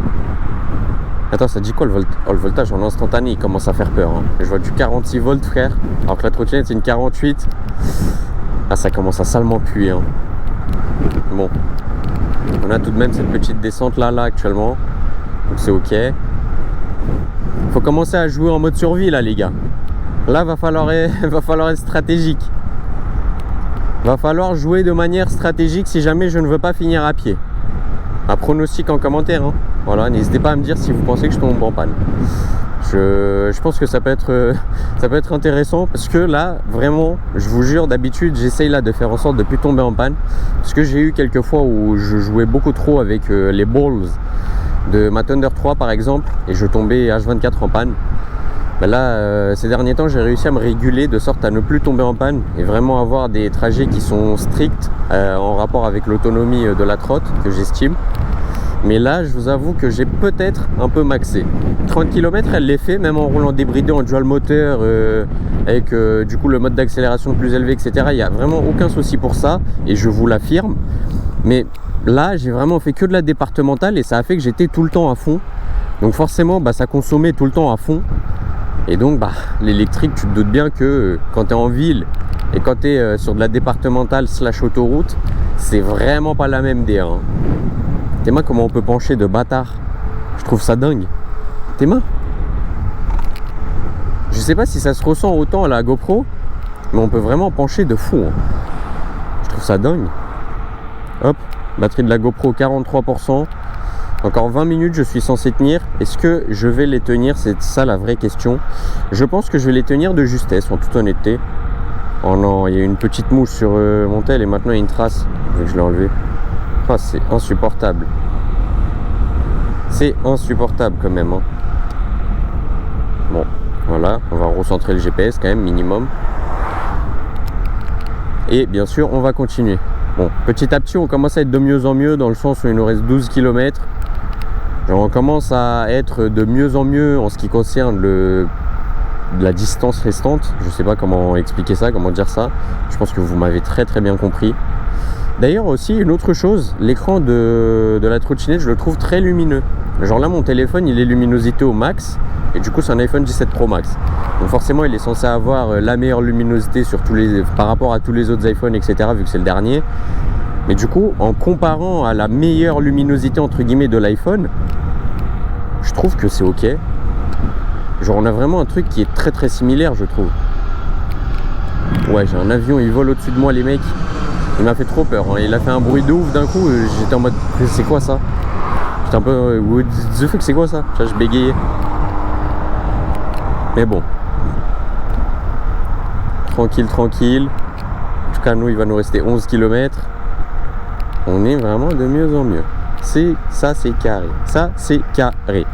Attends, ça dit quoi le voltage en instantané? Il commence à faire peur. Hein. Je vois du 46 volts, frère. Alors que la trottinette, c'est une 48. Ah, ça commence à salement puer. Hein. Bon. On a tout de même cette petite descente là actuellement. Donc c'est ok. Faut commencer à jouer en mode survie, là, les gars. Là, va falloir être stratégique. Va falloir jouer de manière stratégique si jamais je ne veux pas finir à pied. Un pronostic en commentaire. Hein. Voilà, n'hésitez pas à me dire si vous pensez que je tombe en panne. Je pense que ça peut être intéressant parce que là, vraiment, je vous jure, d'habitude, j'essaye là de faire en sorte de ne plus tomber en panne. Parce que j'ai eu quelques fois où je jouais beaucoup trop avec les balls de ma Thunder 3 par exemple et je tombais H24 en panne. Là, ces derniers temps, j'ai réussi à me réguler de sorte à ne plus tomber en panne et vraiment avoir des trajets qui sont stricts en rapport avec l'autonomie de la trotte que j'estime. Mais là, je vous avoue que j'ai peut-être un peu maxé. 30 km, elle l'est fait, même en roulant débridé en dual moteur, avec du coup le mode d'accélération plus élevé, etc. Il n'y a vraiment aucun souci pour ça, et je vous l'affirme. Mais là, j'ai vraiment fait que de la départementale, et ça a fait que j'étais tout le temps à fond. Donc forcément, ça consommait tout le temps à fond. Et donc, l'électrique, tu te doutes bien que quand tu es en ville, et quand tu es sur de la départementale / autoroute, c'est vraiment pas la même DA. Hein. Tes mains, comment on peut pencher de bâtard? Je trouve ça dingue. Tes mains. Je sais pas si ça se ressent autant à la GoPro, mais on peut vraiment pencher de fou. Hein. Je trouve ça dingue. Hop, batterie de la GoPro 43%. Encore 20 minutes, je suis censé tenir. Est-ce que je vais les tenir? C'est ça la vraie question. Je pense que je vais les tenir de justesse, en toute honnêteté. Oh non, il y a une petite mouche sur mon tel et maintenant il y a une trace. Vu que je l'ai enlevé. Ah, c'est insupportable. C'est insupportable quand même. Hein. Bon, voilà. On va recentrer le GPS quand même, minimum. Et bien sûr, on va continuer. Bon, petit à petit, on commence à être de mieux en mieux dans le sens où il nous reste 12 km. Genre, on commence à être de mieux en mieux en ce qui concerne la distance restante. Je sais pas comment expliquer ça, comment dire ça. Je pense que vous m'avez très bien compris. D'ailleurs aussi une autre chose, l'écran de la trottinette, je le trouve très lumineux. Genre là mon téléphone il est luminosité au max et du coup c'est un iPhone 17 Pro Max. Donc forcément il est censé avoir la meilleure luminosité sur par rapport à tous les autres iPhones, etc. vu que c'est le dernier. Mais du coup en comparant à la meilleure luminosité entre guillemets de l'iPhone, je trouve que c'est ok. Genre on a vraiment un truc qui est très similaire, je trouve. Ouais, j'ai un avion, il vole au-dessus de moi les mecs. Il m'a fait trop peur, hein. Il a fait un bruit de ouf d'un coup, j'étais en mode c'est quoi ça? J'étais un peu what the fuck, c'est quoi ça? Je bégayais. Mais bon. Tranquille. En tout cas nous il va nous rester 11 km. On est vraiment de mieux en mieux. Ça c'est carré. Ça c'est carré.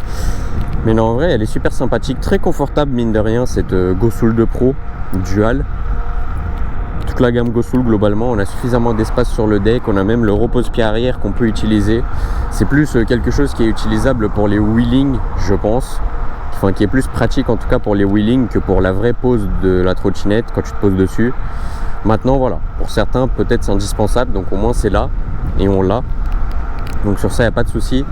Mais non en vrai elle est super sympathique, très confortable mine de rien cette Gosoul 2 Pro Dual. Toute la gamme Gosoul globalement, on a suffisamment d'espace sur le deck, on a même le repose-pied arrière qu'on peut utiliser. C'est plus quelque chose qui est utilisable pour les wheeling, je pense. Enfin qui est plus pratique en tout cas pour les wheeling que pour la vraie pose de la trottinette quand tu te poses dessus. Maintenant voilà, pour certains peut-être c'est indispensable, donc au moins c'est là et on l'a. Donc sur ça il n'y a pas de souci.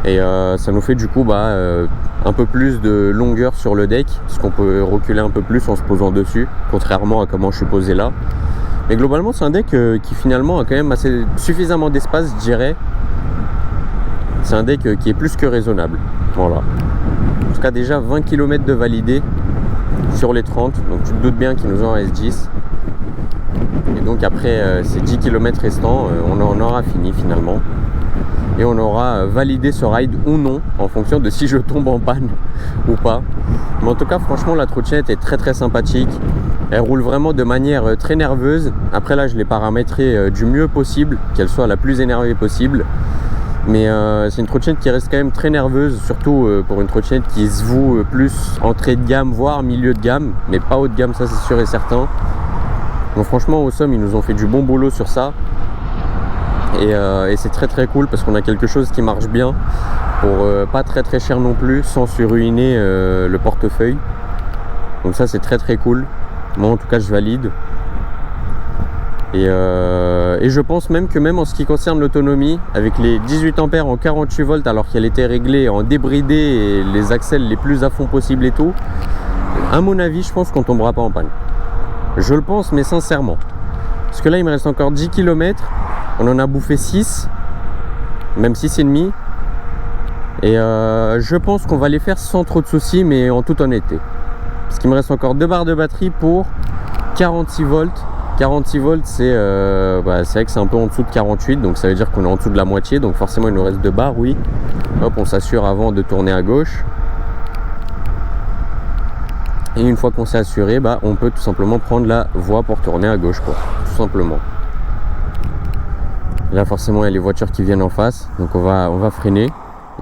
Et ça nous fait du coup un peu plus de longueur sur le deck, parce qu'on peut reculer un peu plus en se posant dessus, contrairement à comment je suis posé là. Mais globalement c'est un deck qui finalement a quand même suffisamment d'espace, je dirais, c'est un deck qui est plus que raisonnable. Voilà. En tout cas, déjà 20 km de validé sur les 30. Donc tu te doutes bien qu'il nous en reste 10. Et donc après ces 10 km restants, on en aura fini finalement. Et on aura validé ce ride ou non, en fonction de si je tombe en panne ou pas. Mais en tout cas, franchement, la trottinette est très très sympathique. Elle roule vraiment de manière très nerveuse. Après là, je l'ai paramétrée du mieux possible, qu'elle soit la plus énervée possible. Mais c'est une trottinette qui reste quand même très nerveuse, surtout pour une trottinette qui se voue plus entrée de gamme, voire milieu de gamme, mais pas haut de gamme, ça c'est sûr et certain. Donc franchement, Awesome, ils nous ont fait du bon boulot sur ça. Et c'est très très cool parce qu'on a quelque chose qui marche bien pour pas très très cher non plus, sans se ruiner le portefeuille. Donc ça c'est très très cool. Moi en tout cas je valide. Et je pense même que même en ce qui concerne l'autonomie, avec les 18 ampères en 48 volts alors qu'elle était réglée en débridé et les accels les plus à fond possible et tout, à mon avis je pense qu'on tombera pas en panne. Je le pense, mais sincèrement. Parce que là il me reste encore 10 km. On en a bouffé 6, même 6,5. Et je pense qu'on va les faire sans trop de soucis, mais en toute honnêteté. Parce qu'il me reste encore 2 barres de batterie pour 46 volts. 46 volts, c'est vrai que c'est un peu en dessous de 48, donc ça veut dire qu'on est en dessous de la moitié. Donc forcément, il nous reste 2 barres, oui. Hop, on s'assure avant de tourner à gauche. Et une fois qu'on s'est assuré, on peut tout simplement prendre la voie pour tourner à gauche, quoi. Tout simplement. Là forcément il y a les voitures qui viennent en face, donc on va freiner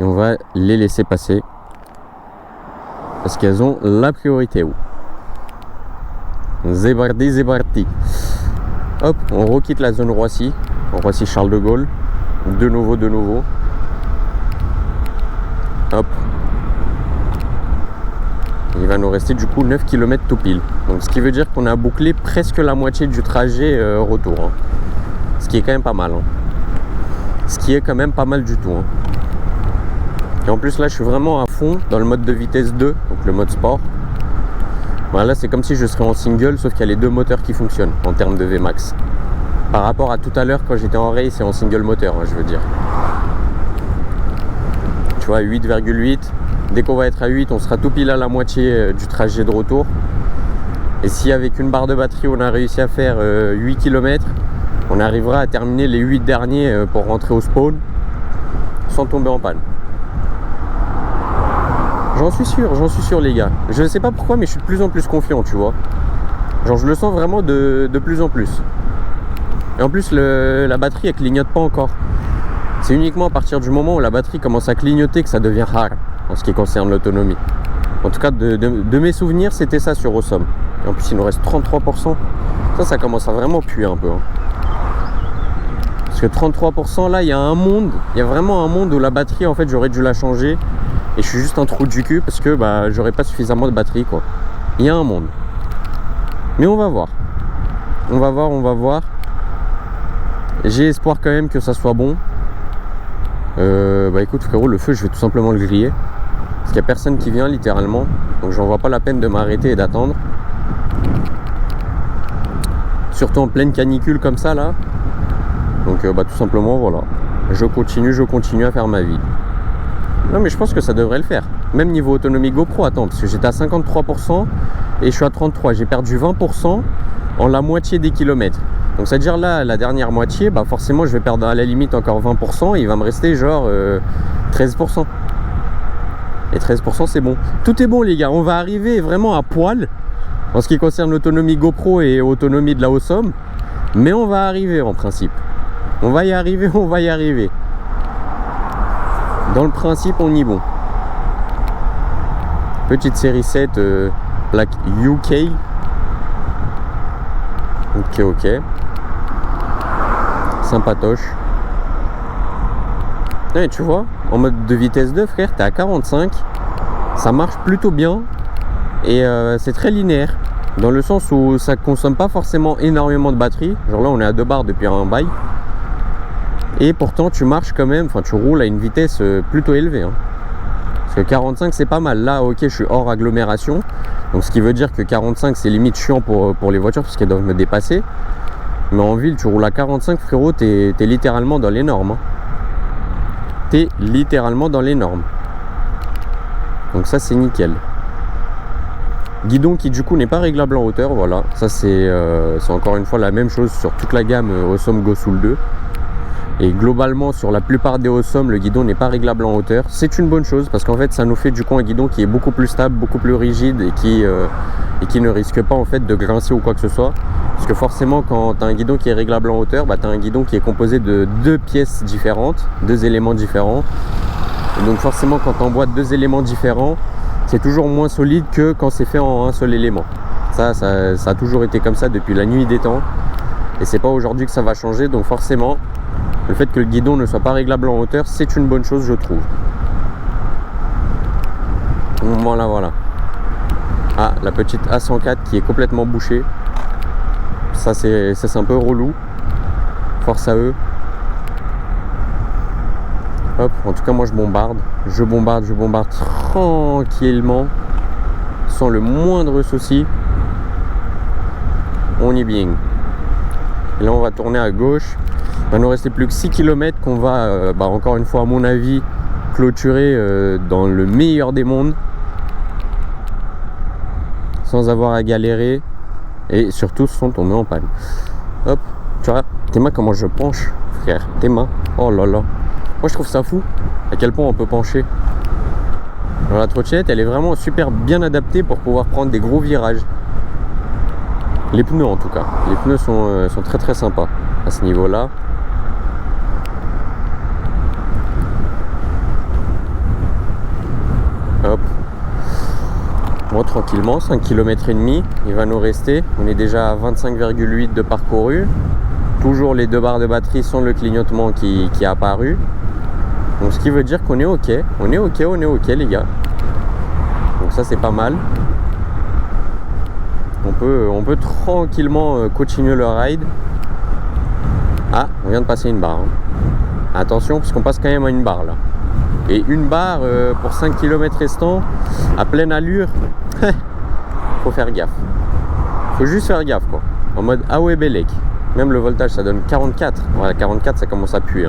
et on va les laisser passer parce qu'elles ont la priorité. C'est parti. Hop, on requitte la zone Roissy Charles de Gaulle, de nouveau. Hop. Il va nous rester du coup 9 km tout pile, donc ce qui veut dire qu'on a bouclé presque la moitié du trajet retour, hein. Ce qui est quand même pas mal, hein. Ce qui est quand même pas mal du tout, hein. Et en plus là je suis vraiment à fond dans le mode de vitesse 2, donc le mode sport. Là c'est comme si je serais en single, sauf qu'il y a les 2 moteurs qui fonctionnent en termes de Vmax. Par rapport à tout à l'heure quand j'étais en race et en single moteur, hein, je veux dire. Tu vois, 8,8. Dès qu'on va être à 8, on sera tout pile à la moitié du trajet de retour. Et si avec une barre de batterie on a réussi à faire 8 km, on arrivera à terminer les 8 derniers pour rentrer au spawn sans tomber en panne. J'en suis sûr les gars. Je ne sais pas pourquoi, mais je suis de plus en plus confiant, tu vois. Genre je le sens vraiment de plus en plus. Et en plus la batterie elle clignote pas encore. C'est uniquement à partir du moment où la batterie commence à clignoter que ça devient rare en ce qui concerne l'autonomie. En tout cas de mes souvenirs c'était ça sur Awesome. Et en plus il nous reste 33%. Ça commence à vraiment puer un peu, hein. Parce que 33% là il y a vraiment un monde où la batterie en fait j'aurais dû la changer. Et je suis juste un trou du cul parce que j'aurais pas suffisamment de batterie, quoi. Il y a un monde. Mais on va voir. On va voir. J'ai espoir quand même que ça soit bon. Écoute frérot, le feu je vais tout simplement le griller. Parce qu'il n'y a personne qui vient littéralement. Donc j'en vois pas la peine de m'arrêter et d'attendre. Surtout en pleine canicule comme ça là. Donc tout simplement voilà. Je continue à faire ma vie. Non mais je pense que ça devrait le faire. Même niveau autonomie GoPro, attends, parce que j'étais à 53% et je suis à 33%. J'ai perdu 20% en la moitié des kilomètres. Donc ça veut dire là, la dernière moitié, forcément je vais perdre à la limite encore 20% et il va me rester genre 13%. Et 13% c'est bon. Tout est bon les gars, on va arriver vraiment à poil en ce qui concerne l'autonomie GoPro et autonomie de la Awesome. Mais on va arriver en principe. On va y arriver. Dans le principe, on y est bon. Petite série 7, plaque UK. Ok. Sympatoche. Et tu vois, en mode de vitesse 2, frère, t'es à 45. Ça marche plutôt bien. Et c'est très linéaire. Dans le sens où ça consomme pas forcément énormément de batterie. Genre là, on est à 2 barres depuis un bail. Et pourtant tu marches quand même, tu roules à une vitesse plutôt élevée, hein. Parce que 45 c'est pas mal. Là ok je suis hors agglomération. Donc ce qui veut dire que 45 c'est limite chiant pour les voitures parce qu'elles doivent me dépasser. Mais en ville tu roules à 45 frérot, t'es littéralement dans les normes, hein. t'es littéralement dans les normes. Donc ça c'est nickel. Guidon qui du coup n'est pas réglable en hauteur, voilà. Ça c'est encore une fois la même chose sur toute la gamme Awesome Gosoul 2. Et globalement sur la plupart des Awesome, le guidon n'est pas réglable en hauteur. C'est une bonne chose parce qu'en fait ça nous fait du coup un guidon qui est beaucoup plus stable, beaucoup plus rigide et qui ne risque pas en fait de grincer ou quoi que ce soit. Parce que forcément quand tu as un guidon qui est réglable en hauteur, tu as un guidon qui est composé de deux pièces différentes, deux éléments différents. Et donc forcément quand tu emboîtes deux éléments différents, c'est toujours moins solide que quand c'est fait en un seul élément. Ça a toujours été comme ça depuis la nuit des temps. Et c'est pas aujourd'hui que ça va changer, donc forcément le fait que le guidon ne soit pas réglable en hauteur, c'est une bonne chose je trouve. Voilà. Ah, la petite A104 qui est complètement bouchée. Ça c'est un peu relou. Force à eux. Hop, en tout cas moi je bombarde tranquillement, sans le moindre souci. On y est bien. Et là on va tourner à gauche. Il va nous rester plus que 6 km qu'on va, encore une fois à mon avis, clôturer dans le meilleur des mondes. Sans avoir à galérer. Et surtout sans tomber en panne. Hop, tu vois, tes mains comment je penche, frère, tes mains. Oh là là. Moi je trouve ça fou à quel point on peut pencher. Alors, la trottinette elle est vraiment super bien adaptée pour pouvoir prendre des gros virages. Les pneus en tout cas. Les pneus sont très très sympas à ce niveau là. Hop. Bon, tranquillement, 5 km et demi, il va nous rester. On est déjà à 25,8 de parcouru. Toujours les 2 barres de batterie sans le clignotement qui est apparu. Donc ce qui veut dire qu'on est ok. On est ok les gars. Donc ça c'est pas mal. On peut tranquillement continuer le ride. Ah, on vient de passer une barre. Attention, parce qu'on passe quand même à une barre là. Et une barre pour 5 km restants à pleine allure. Faut faire gaffe. Faut juste faire gaffe quoi. En mode ah ouais Bellec. Même le voltage ça donne 44. Voilà, 44 ça commence à puer.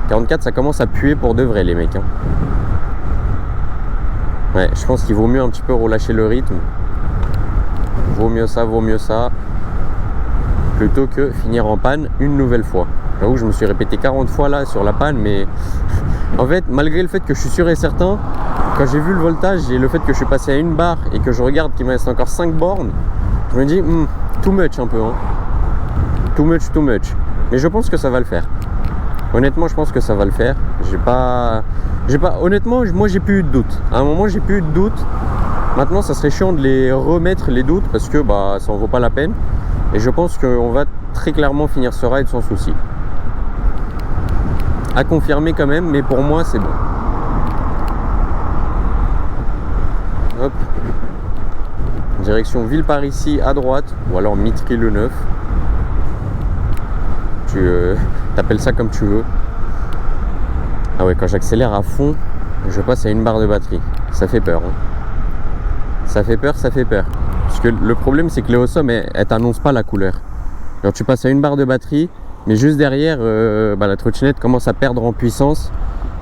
44 ça commence à puer pour de vrai les mecs. Ouais, je pense qu'il vaut mieux un petit peu relâcher le rythme. Vaut mieux ça. Plutôt que finir en panne une nouvelle fois. J'avoue que je me suis répété 40 fois là sur la panne, mais en fait, malgré le fait que je suis sûr et certain, quand j'ai vu le voltage et le fait que je suis passé à une barre et que je regarde qu'il me reste encore 5 bornes, je me dis, too much un peu. Too much. Mais je pense que ça va le faire. Honnêtement, je pense que ça va le faire. Honnêtement, moi j'ai plus eu de doute. À un moment, j'ai plus eu de doute. Maintenant, ça serait chiant de les remettre les doutes parce que ça en vaut pas la peine. Et je pense qu'on va très clairement finir ce ride sans souci. À confirmer quand même, mais pour moi c'est bon. Hop. Direction Villeparisis à droite, ou alors Mitry-le-Neuf. Tu t'appelles ça comme tu veux. Ah ouais, quand j'accélère à fond, je passe à une barre de batterie. Ça fait peur. Ça fait peur. Parce que le problème c'est que les Awesome, elles t'annoncent pas la couleur. Alors tu passes à une barre de batterie, mais juste derrière, la trottinette commence à perdre en puissance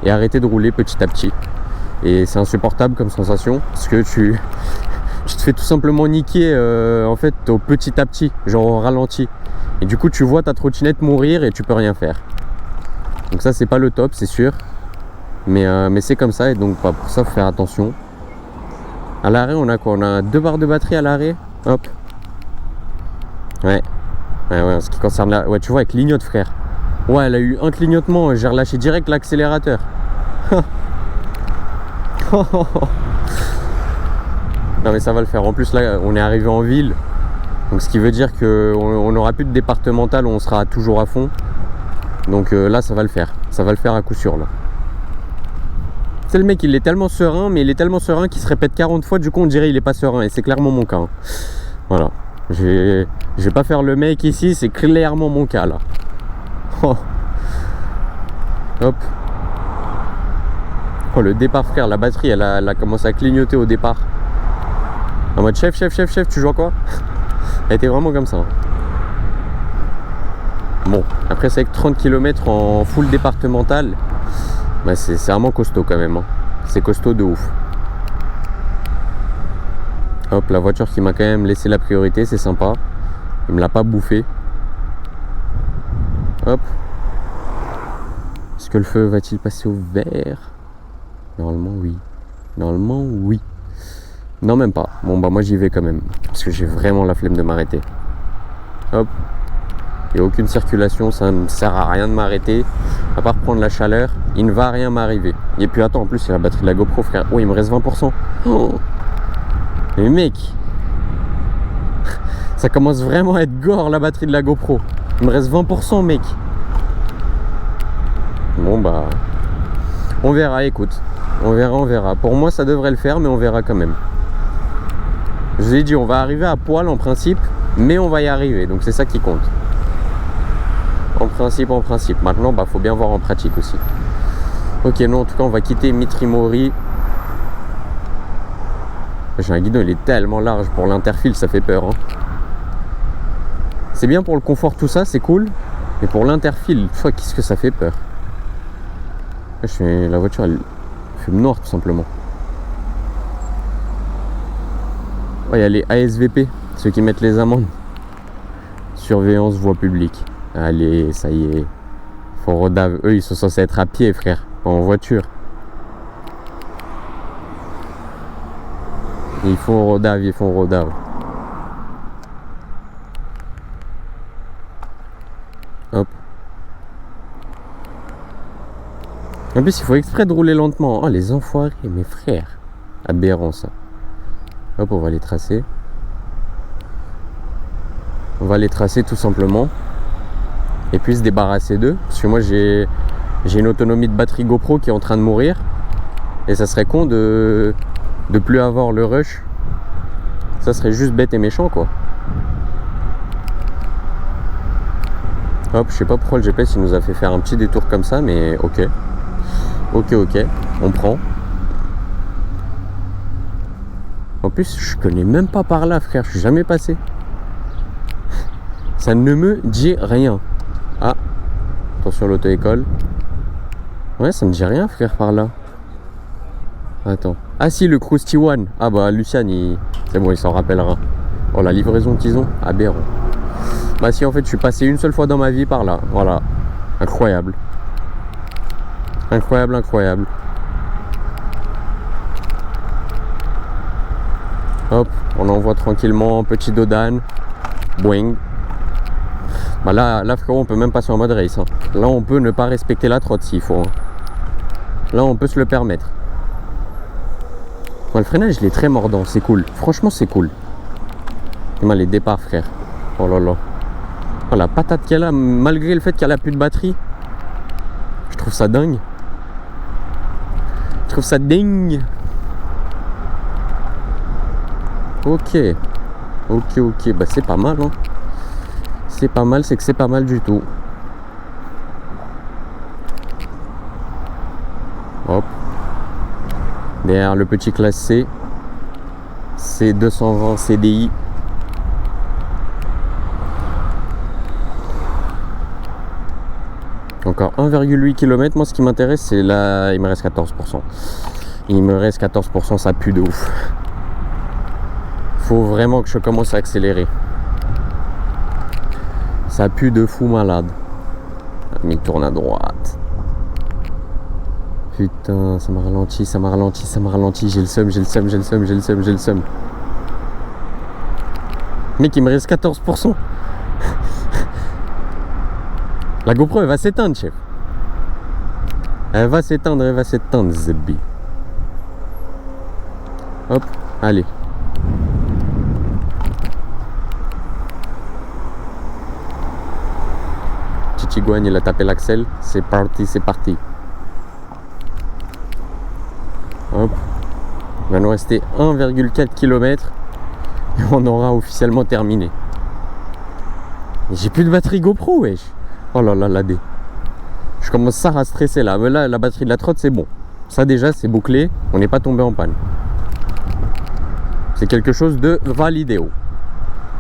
et arrêter de rouler petit à petit. Et c'est insupportable comme sensation, parce que tu te fais tout simplement niquer en fait au petit à petit, genre au ralenti. Et du coup tu vois ta trottinette mourir et tu peux rien faire. Donc ça c'est pas le top, c'est sûr. Mais c'est comme ça, et donc pour ça faut faire attention. À l'arrêt on a quoi? On a 2 barres de batterie à l'arrêt. Hop. Ouais, en ce qui concerne la... Ouais, tu vois, elle clignote, frère. Ouais, elle a eu un clignotement, j'ai relâché direct l'accélérateur. Non mais ça va le faire. En plus là, on est arrivé en ville. Donc ce qui veut dire qu'on n'aura plus de départemental où on sera toujours à fond. Donc là, ça va le faire. Ça va le faire à coup sûr, là. C'est le mec, il est tellement serein, mais il est tellement serein qu'il se répète 40 fois. Du coup, on dirait il est pas serein. Et c'est clairement mon cas. Voilà. Je vais pas faire le mec ici, c'est clairement mon cas là. Oh. Hop. Oh, le départ, frère, la batterie elle a commencé à clignoter au départ. En mode chef, tu joues à quoi? Elle était vraiment comme ça. Bon, après c'est avec 30 km en full départemental. Bah, c'est vraiment costaud quand même. Hein. C'est costaud de ouf. Hop, la voiture qui m'a quand même laissé la priorité, c'est sympa. Il me l'a pas bouffé. Hop. Est-ce que le feu va-t-il passer au vert? Normalement oui. Normalement oui. Non, même pas. Bon bah moi j'y vais quand même. Parce que j'ai vraiment la flemme de m'arrêter. Hop. Il n'y a aucune circulation, ça ne sert à rien de m'arrêter. À part prendre la chaleur, il ne va rien m'arriver. Et puis attends, en plus il y a la batterie de la GoPro, frère. Oh, il me reste 20%. Oh. Mais mec, ça commence vraiment à être gore la batterie de la GoPro. Il me reste 20%, mec. Bon bah, on verra, écoute. On verra. Pour moi ça devrait le faire, mais on verra quand même. Je vous ai dit, on va arriver à poil en principe, mais on va y arriver. Donc c'est ça qui compte. En principe. Maintenant, bah, faut bien voir en pratique aussi. Ok, non, en tout cas, on va quitter Mitrimori. J'ai un guidon, il est tellement large pour l'interfile, ça fait peur. Hein. C'est bien pour le confort, tout ça, c'est cool. Mais pour l'interfile, qu'est-ce que ça fait peur. La voiture, elle fume noire, tout simplement. Oh, il y a les ASVP, ceux qui mettent les amendes. Surveillance voie publique. Allez, ça y est. Faut rodave. Eux, ils sont censés être à pied, frère, pas en voiture. Ils font rodave. Hop. En plus, il faut exprès de rouler lentement. Oh, les enfoirés, mes frères. Aberrant, ça. Hop, on va les tracer. On va les tracer tout simplement. Et puis se débarrasser d'eux. Parce que moi, j'ai une autonomie de batterie GoPro qui est en train de mourir. Et ça serait con de plus avoir le rush. Ça serait juste bête et méchant, quoi. Hop, je sais pas pourquoi le GPS il nous a fait faire un petit détour comme ça, mais ok. Ok, on prend. En plus, je connais même pas par là, frère, je suis jamais passé. Ça ne me dit rien. Ah, attention l'auto-école. Ouais, ça me dit rien, frère, par là. Attends. Ah si, le Krusty One. Ah bah, Lucian, c'est bon, il s'en rappellera. Oh, la livraison qu'ils ont, aberrant. Bah si, en fait, je suis passé une seule fois dans ma vie par là. Voilà. Incroyable. Incroyable. Hop, on envoie tranquillement un petit dos d'âne. Boing. Bah là, frérot, on peut même passer en mode race. Hein. Là, on peut ne pas respecter la trotte s'il faut. Hein. Là, on peut se le permettre. Bon, le freinage, il est très mordant, c'est cool. Franchement, c'est cool. Et les départs, frère. Oh là là. Oh, la patate qu'elle a, malgré le fait qu'elle a plus de batterie. Je trouve ça dingue. Ok. Bah, c'est pas mal, hein. C'est pas mal, c'est que c'est pas mal du tout. Hop. Derrière le petit classe C. C220 CDI. Encore 1,8 km. Moi, ce qui m'intéresse, c'est là. Il me reste 14%. Ça pue de ouf. Faut vraiment que je commence à accélérer. Ça pue de fou malade. Mais tourne à droite. Putain, ça m'a ralenti. J'ai le seum. Mec, il me reste 14%. La GoPro, elle va s'éteindre, chef. Elle va s'éteindre, Zebbi. Hop, allez. Tiguan, il a tapé l'axel, c'est parti. Hop. Il va nous rester 1,4 km et on aura officiellement terminé. J'ai plus de batterie GoPro, wesh. Oh là là, l'AD. Je commence à stresser là. Mais là, la batterie de la trotte, c'est bon. Ça déjà, c'est bouclé. On n'est pas tombé en panne. C'est quelque chose de validéo.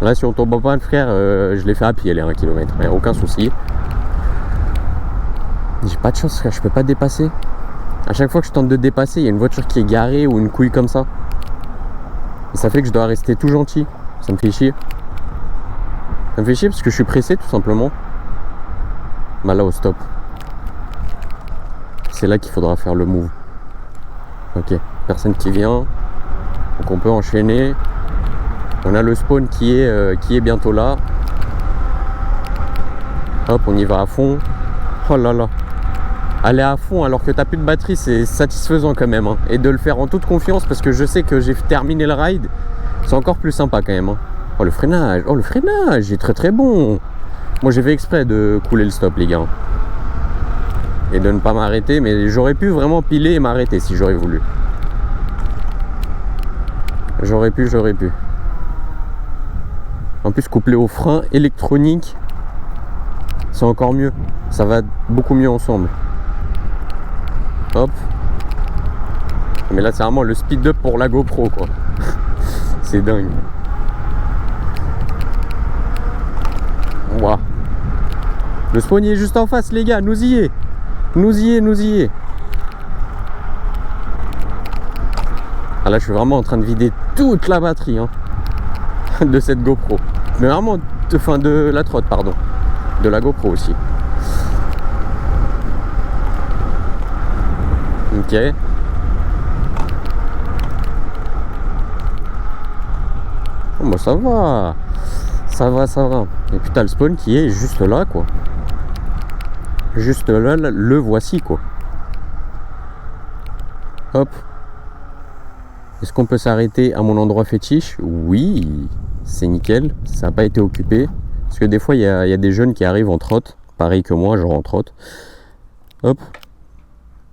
Là, si on tombe en panne, frère, je l'ai fait à pied les 1 km. Mais aucun souci. J'ai pas de chance, frère, je peux pas dépasser. À chaque fois que je tente de dépasser, il y a une voiture qui est garée ou une couille comme ça. Et ça fait que je dois rester tout gentil. Ça me fait chier. Ça me fait chier parce que je suis pressé tout simplement. Bah là au stop. C'est là qu'il faudra faire le move. Ok, personne qui vient. Donc on peut enchaîner. On a le spawn qui est bientôt là. Hop, on y va à fond. Oh là là. Aller à fond alors que t'as plus de batterie, c'est satisfaisant quand même. Hein. Et de le faire en toute confiance parce que je sais que j'ai terminé le ride. C'est encore plus sympa quand même. Hein. Oh le freinage, il est très très bon. Moi j'ai fait exprès de couler le stop les gars. Et de ne pas m'arrêter, mais j'aurais pu vraiment piler et m'arrêter si j'aurais voulu. J'aurais pu. En plus couplé au frein électronique, c'est encore mieux. Ça va beaucoup mieux ensemble. Hop. Mais là c'est vraiment le speed up pour la GoPro quoi. C'est dingue. Wow. Le spawn est juste en face les gars, nous y est. Ah là je suis vraiment en train de vider toute la batterie hein, de cette GoPro. Mais vraiment, de la trotte pardon. De la GoPro aussi. Ok. Oh, bah ça va. Et puis t'as le spawn qui est juste là quoi. Juste là, le voici quoi. Hop. Est-ce qu'on peut s'arrêter à mon endroit fétiche? Oui, c'est nickel. Ça n'a pas été occupé. Parce que des fois, il y a des jeunes qui arrivent en trotte. Pareil que moi, genre en trotte. Hop.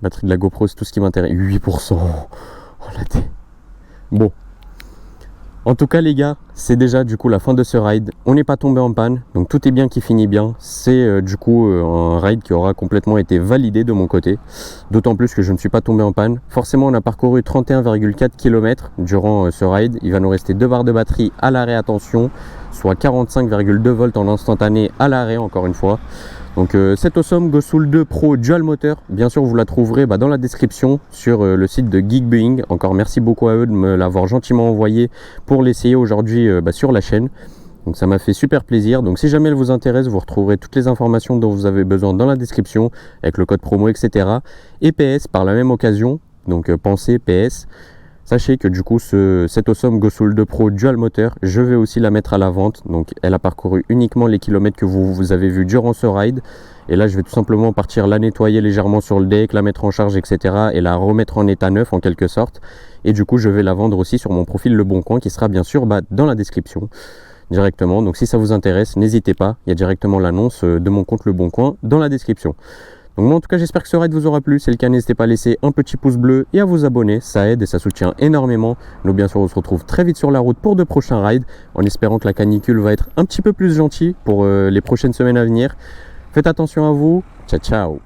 Batterie de la GoPro, c'est tout ce qui m'intéresse. 8%. Oh la tête. Bon. En tout cas les gars, c'est déjà du coup la fin de ce ride. On n'est pas tombé en panne, donc tout est bien qui finit bien. C'est du coup un ride qui aura complètement été validé de mon côté. D'autant plus que je ne suis pas tombé en panne. Forcément on a parcouru 31,4 km durant ce ride. Il va nous rester 2 barres de batterie à l'arrêt, attention, soit 45,2 volts en instantané à l'arrêt encore une fois. Donc cette Awesome Gosoul 2 Pro Dual Moteur, bien sûr vous la trouverez dans la description sur le site de Geekbuing. Encore merci beaucoup à eux de me l'avoir gentiment envoyé pour l'essayer aujourd'hui sur la chaîne. Donc ça m'a fait super plaisir. Donc si jamais elle vous intéresse, vous retrouverez toutes les informations dont vous avez besoin dans la description avec le code promo etc. Et PS par la même occasion, donc pensez PS. Sachez que du coup cette Awesome Gosoul 2 Pro Dual Moteur, je vais aussi la mettre à la vente. Donc elle a parcouru uniquement les kilomètres que vous avez vus durant ce ride. Et là je vais tout simplement partir la nettoyer légèrement sur le deck, la mettre en charge etc. Et la remettre en état neuf en quelque sorte. Et du coup je vais la vendre aussi sur mon profil Le Bon Coin qui sera bien sûr dans la description directement. Donc si ça vous intéresse, n'hésitez pas, il y a directement l'annonce de mon compte Le Bon Coin dans la description. Donc moi en tout cas j'espère que ce ride vous aura plu. Si c'est le cas, n'hésitez pas à laisser un petit pouce bleu et à vous abonner, ça aide et ça soutient énormément. Nous bien sûr on se retrouve très vite sur la route pour de prochains rides, en espérant que la canicule va être un petit peu plus gentille pour les prochaines semaines à venir. Faites attention à vous, ciao ciao.